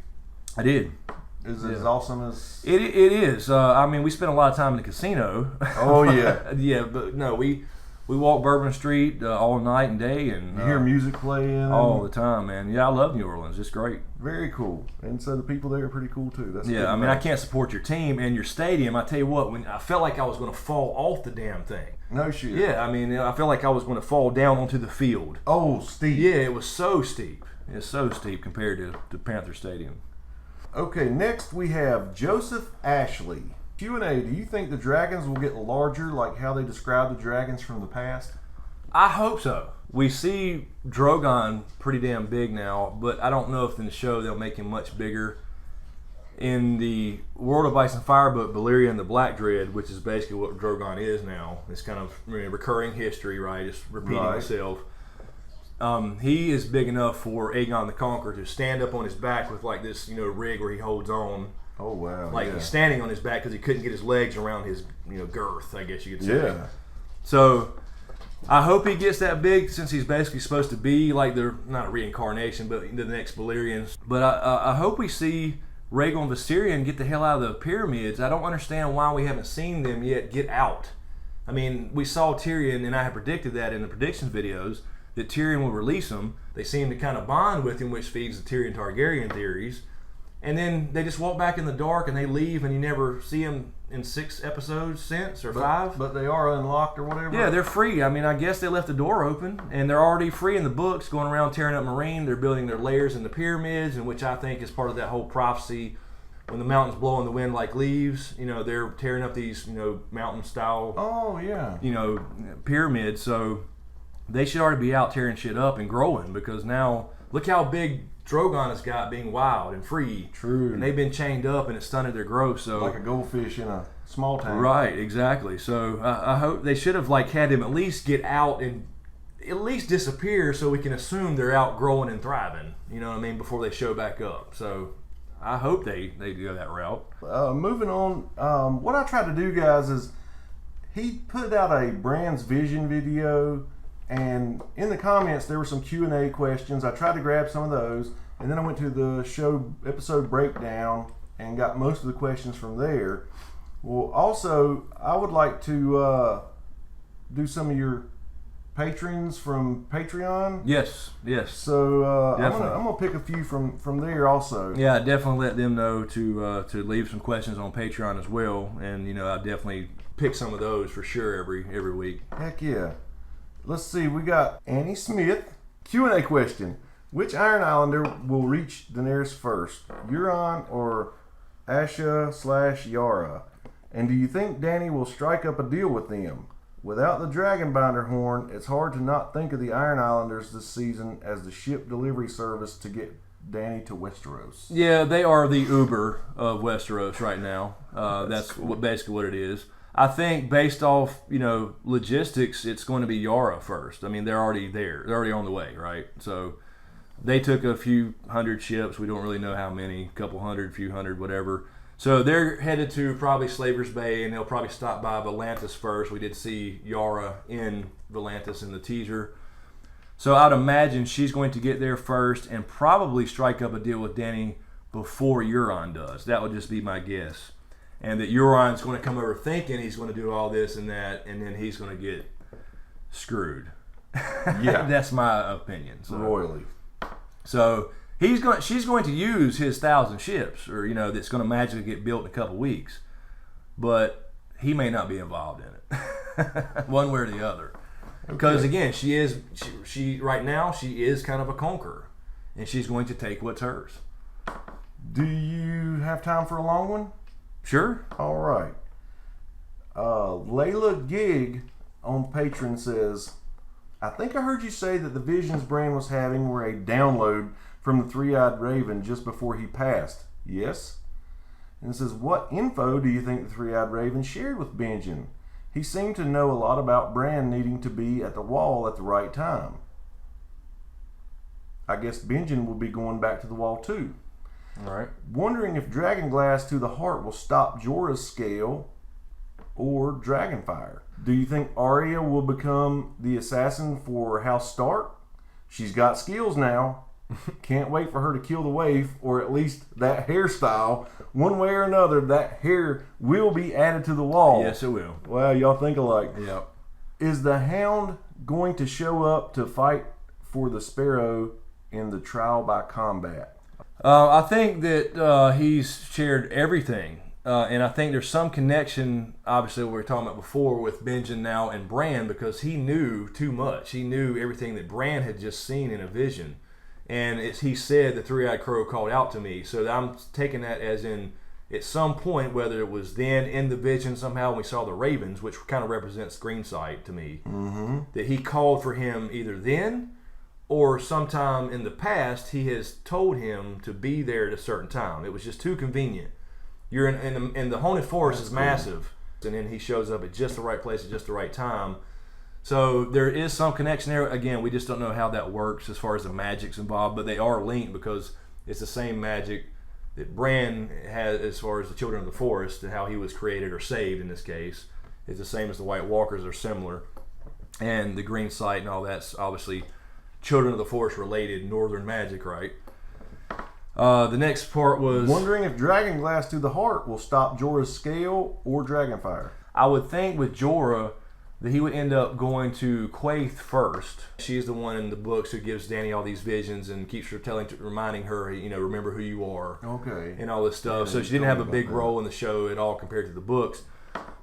I did. Is it as awesome as it is? I mean, we spent a lot of time in the casino. Oh yeah, yeah, but no, we walk Bourbon Street all night and day, and you hear music playing all the time, man. Yeah, I love New Orleans. It's great. Very cool. And so the people there are pretty cool too. That's I mean, I can't support your team and your stadium. I tell you what, when I felt like I was going to fall off the damn thing. No shit. Yeah, I mean, I felt like I was going to fall down onto the field. Oh, steep. Yeah, it was so steep. It's so steep compared to Panther Stadium. Okay, next we have Joseph Ashley. Q&A, do you think the dragons will get larger like how they describe the dragons from the past? I hope so. We see Drogon pretty damn big now, but I don't know if in the show they'll make him much bigger. In the World of Ice and Fire book, Valyrian the Black Dread, which is basically what Drogon is now, it's kind of recurring history, right? It's repeating itself. He is big enough for Aegon the Conqueror to stand up on his back with like this, rig where he holds on. Oh wow! Like he's standing on his back because he couldn't get his legs around his, girth. I guess you could say. Yeah. So I hope he gets that big, since he's basically supposed to be like not a reincarnation, but the next Valyrians. But I hope we see Rhaegal and Viserion get the hell out of the pyramids. I don't understand why we haven't seen them yet get out. I mean, we saw Tyrion, and I had predicted that in the predictions videos that Tyrion will release them. They seem to kind of bond with him, which feeds the Tyrion Targaryen theories. And then they just walk back in the dark and they leave, and you never see them in 6 episodes since, or 5. But they are unlocked or whatever? Yeah, they're free. I mean, I guess they left the door open, and they're already free in the books, going around tearing up Marine. They're building their lairs in the pyramids, and which I think is part of that whole prophecy when the mountains blow in the wind like leaves, they're tearing up these, mountain style, Oh, yeah. pyramids. So they should already be out tearing shit up and growing, because now look how big Drogon has got being wild and free. True. And they've been chained up and it stunted their growth. So like a goldfish in a small tank. Right, exactly. So I hope they should have had him at least get out and at least disappear, so we can assume they're out growing and thriving. You know what I mean? Before they show back up. So I hope they go that route. Moving on, what I try to do, guys, is he put out a Bran's Vision video, and in the comments there were some Q&A questions. I tried to grab some of those, and then I went to the show episode breakdown and got most of the questions from there. Well, also, I would like to do some of your patrons from Patreon. Yes. So I'm gonna pick a few from there also. Yeah, definitely let them know to leave some questions on Patreon as well, and I definitely pick some of those for sure every week. Heck yeah. Let's see, we got Annie Smith. Q&A question. Which Iron Islander will reach Daenerys first? Euron or Asha/Yara? And do you think Dany will strike up a deal with them? Without the Dragonbinder horn, it's hard to not think of the Iron Islanders this season as the ship delivery service to get Dany to Westeros. Yeah, they are the Uber of Westeros right now. That's cool. Basically what it is. I think based off, logistics, it's going to be Yara first. I mean, they're already there. They're already on the way, right? So they took a few hundred ships. We don't really know how many, a couple hundred, few hundred, whatever. So they're headed to probably Slaver's Bay, and they'll probably stop by Volantis first. We did see Yara in Volantis in the teaser. So I'd imagine she's going to get there first and probably strike up a deal with Dany before Euron does. That would just be my guess. And that Euron's going to come over thinking he's going to do all this and that, and then he's going to get screwed. Yeah. That's my opinion. So. Royally. So she's going to use his 1,000 ships, or that's going to magically get built in a couple weeks, but he may not be involved in it, one way or the other. Because again, she right now she is kind of a conqueror, and she's going to take what's hers. Do you have time for a long one? Sure. All right. Layla Gig on Patreon says, I think I heard you say that the visions Bran was having were a download from the three-eyed raven just before he passed. Yes? And it says, what info do you think the three-eyed raven shared with benjen? He seemed to know a lot about Bran needing to be at the wall at the right time. I guess benjen will be going back to the wall too. All right. Wondering if Dragonglass to the heart will stop Jorah's scale or Dragonfire. Do you think Arya will become the assassin for House Stark? She's got skills now. Can't wait for her to kill the waif, or at least that hairstyle. One way or another, that hair will be added to the wall. Yes, it will. Wow, y'all think alike. Yep. Is the Hound going to show up to fight for the Sparrow in the trial by combat? I think that he's shared everything. And I think there's some connection, obviously, what we were talking about before with benjen now and Bran, because he knew too much. He knew everything that Bran had just seen in a vision. And he said, the three-eyed crow called out to me. So I'm taking that as in, at some point, whether it was then in the vision somehow when we saw the ravens, which kind of represents green sight to me, that he called for him either then or sometime in the past, he has told him to be there at a certain time. It was just too convenient. You're in the haunted forest is massive, and then he shows up at just the right place at just the right time. So there is some connection there. Again, we just don't know how that works as far as the magic's involved, but they are linked because it's the same magic that Bran has as far as the Children of the Forest, and how he was created or saved in this case. It's the same as the White Walkers are similar. And the green sight and all that's obviously Children of the Forest related northern magic, right? The next part was... Wondering if Dragonglass to the heart will stop Jorah's scale or Dragonfire. I would think with Jorah that he would end up going to Quaithe first. She's the one in the books who gives Dany all these visions and keeps her reminding her, remember who you are. Okay. And all this stuff. Yeah, so she didn't have a big role in the show at all compared to the books.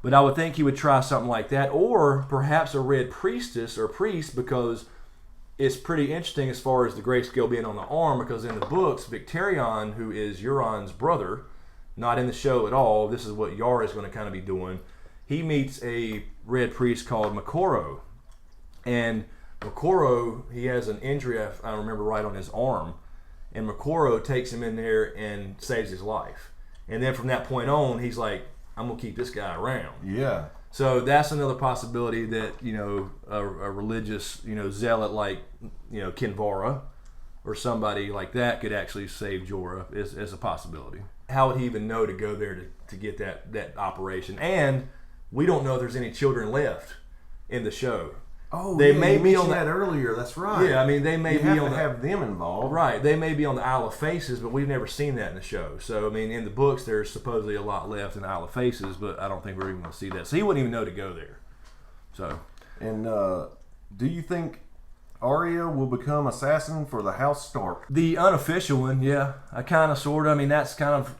But I would think he would try something like that, or perhaps a red priestess or priest, because it's pretty interesting as far as the grayscale being on the arm, because in the books, Victarion, who is Euron's brother, not in the show at all. This is what Yara is going to kind of be doing. He meets a red priest called Makoro. And Makoro, he has an injury, I remember right, on his arm. And Makoro takes him in there and saves his life. And then from that point on, he's like, I'm going to keep this guy around. Yeah. So that's another possibility that, a religious, zealot like, Kinvara or somebody like that could actually save Jorah as a possibility. How would he even know to go there to get that operation? And we don't know if there's any children left in the show. Oh, they yeah, may you be on that earlier. That's right. Yeah, I mean, they may you be have on to have them involved. Right, they may be on the Isle of Faces, but we've never seen that in the show. So, I mean, in the books, there's supposedly a lot left in the Isle of Faces, but I don't think we're even going to see that. So he wouldn't even know to go there. So, and do you think Arya will become assassin for the House Stark? The unofficial one, yeah. I kind of, sort of. I mean, that's kind of,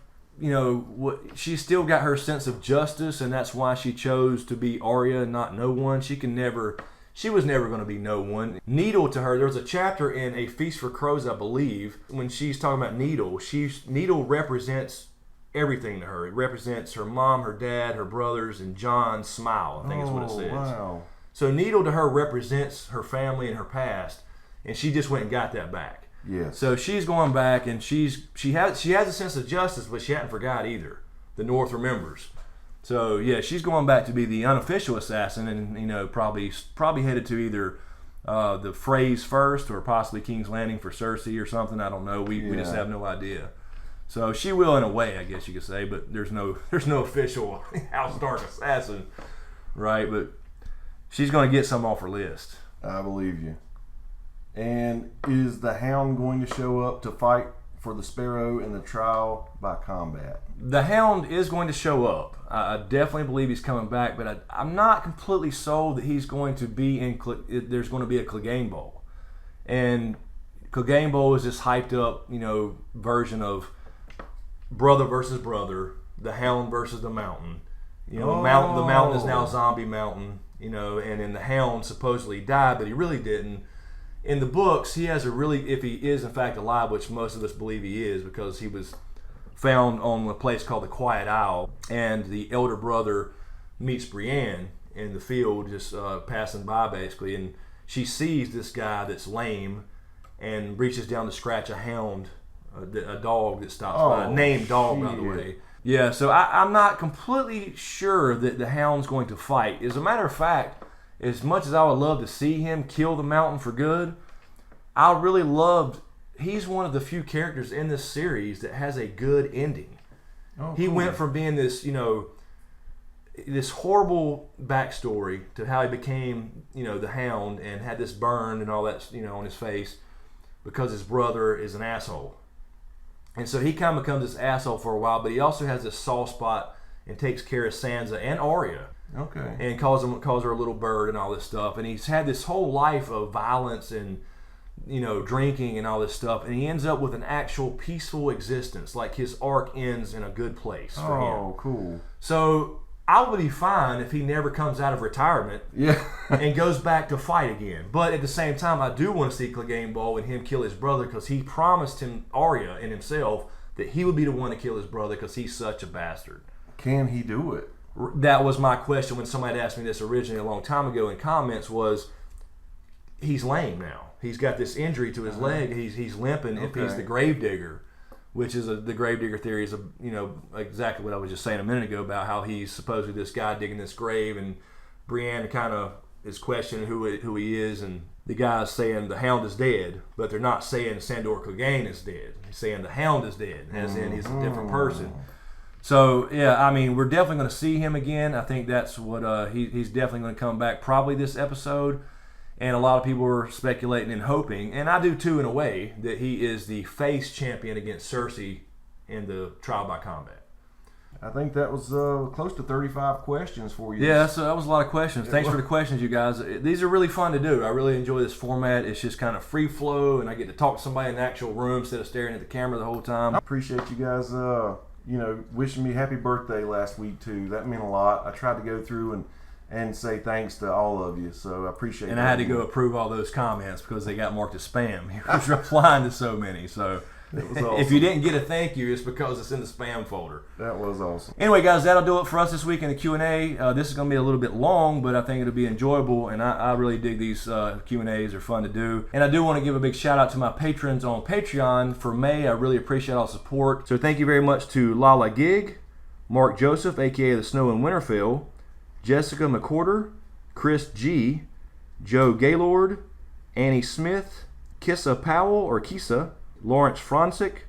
what she's still got her sense of justice, and that's why she chose to be Arya and not no one. She was never going to be no one. Needle to her, there was a chapter in A Feast for Crows, I believe, when she's talking about Needle. Needle represents everything to her. It represents her mom, her dad, her brothers, and Jon's smile, I think is what it says. Wow. So Needle to her represents her family and her past, and she just went and got that back. Yes. So she's going back, and she has a sense of justice, but she hadn't forgot either. The North remembers. So yeah, she's going back to be the unofficial assassin, and probably headed to either the Freys first, or possibly King's Landing for Cersei or something. I don't know. We just have no idea. So she will, in a way, I guess you could say, but there's no official House Stark assassin, right? But she's going to get some off her list. I believe you. And is the Hound going to show up to fight for the Sparrow in the trial by combat? The Hound is going to show up. I definitely believe he's coming back, but I'm not completely sold that he's going to be there's going to be a Cleganebowl. And Cleganebowl is this hyped up, version of brother versus brother, the Hound versus the Mountain. The Mountain is now Zombie Mountain, and then the Hound supposedly died, but he really didn't. In the books, he has if he is in fact alive, which most of us believe he is, because he was found on a place called the Quiet Isle, and the elder brother meets Brienne in the field, just passing by basically, and she sees this guy that's lame and reaches down to scratch a hound, a dog that stops by, named Dog, by the way. Yeah, so I'm not completely sure that the Hound's going to fight. As a matter of fact, as much as I would love to see him kill the Mountain for good, I really loved. He's one of the few characters in this series that has a good ending. He went from being this, this horrible backstory to how he became, the Hound, and had this burn and all that, on his face because his brother is an asshole. And so he kind of becomes this asshole for a while, but he also has this soft spot and takes care of Sansa and Arya. Okay. And calls her a little bird and all this stuff. And he's had this whole life of violence and, drinking and all this stuff. And he ends up with an actual peaceful existence. Like his arc ends in a good place for him. Oh, cool. So I would be fine if he never comes out of retirement and goes back to fight again. But at the same time, I do want to see Cleganebowl and him kill his brother, because he promised him, Arya and himself, that he would be the one to kill his brother because he's such a bastard. Can he do it? That was my question when somebody asked me this originally a long time ago in comments, was he's lame now. He's got this injury to his leg. He's limping if he's the gravedigger, which is the gravedigger theory is exactly what I was just saying a minute ago about how he's supposedly this guy digging this grave, and Brienne kind of is questioning who he is, and the guy's saying the Hound is dead, but they're not saying Sandor Clegane is dead. He's saying the Hound is dead, as in he's a different person. So, yeah, I mean, we're definitely going to see him again. I think that's what he's definitely going to come back probably this episode. And a lot of people are speculating and hoping, and I do too in a way, that he is the face champion against Cersei in the trial by combat. I think that was close to 35 questions for you. Yeah, so that was a lot of questions. Thanks for the questions, you guys. These are really fun to do. I really enjoy this format. It's just kind of free flow, and I get to talk to somebody in the actual room instead of staring at the camera the whole time. I appreciate you guys wishing me happy birthday last week too. That meant a lot. I tried to go through and say thanks to all of you, so I appreciate it. And I had to go approve all those comments because they got marked as spam. He was replying to so many. So It was awesome. If you didn't get a thank you, it's because it's in the spam folder. That was awesome. Anyway, guys, that'll do it for us this week in the Q&A. This is going to be a little bit long, but I think it'll be enjoyable, and I really dig these Q&As. They're fun to do. And I do want to give a big shout out to my patrons on Patreon for May. I really appreciate all the support. So thank you very much to Lala Gig, Mark Joseph, a.k.a. the Snow in Winterfell, Jessica McCorder, Chris G., Joe Gaylord, Annie Smith, Kissa Powell, or Kissa, Lawrence Fransick,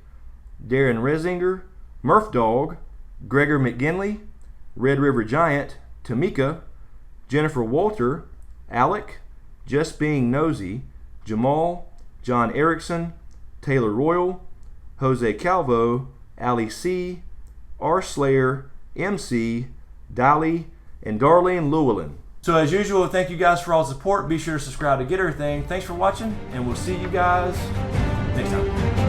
Darren Resinger, Murph Dog, Gregor McGinley, Red River Giant, Tamika, Jennifer Walter, Alec, Just Being Nosy, Jamal, John Erickson, Taylor Royal, Jose Calvo, Ali C., R. Slayer, MC, Dolly, and Darlene Llewellyn. So as usual, thank you guys for all the support. Be sure to subscribe to get everything. Thanks for watching, and we'll see you guys next time.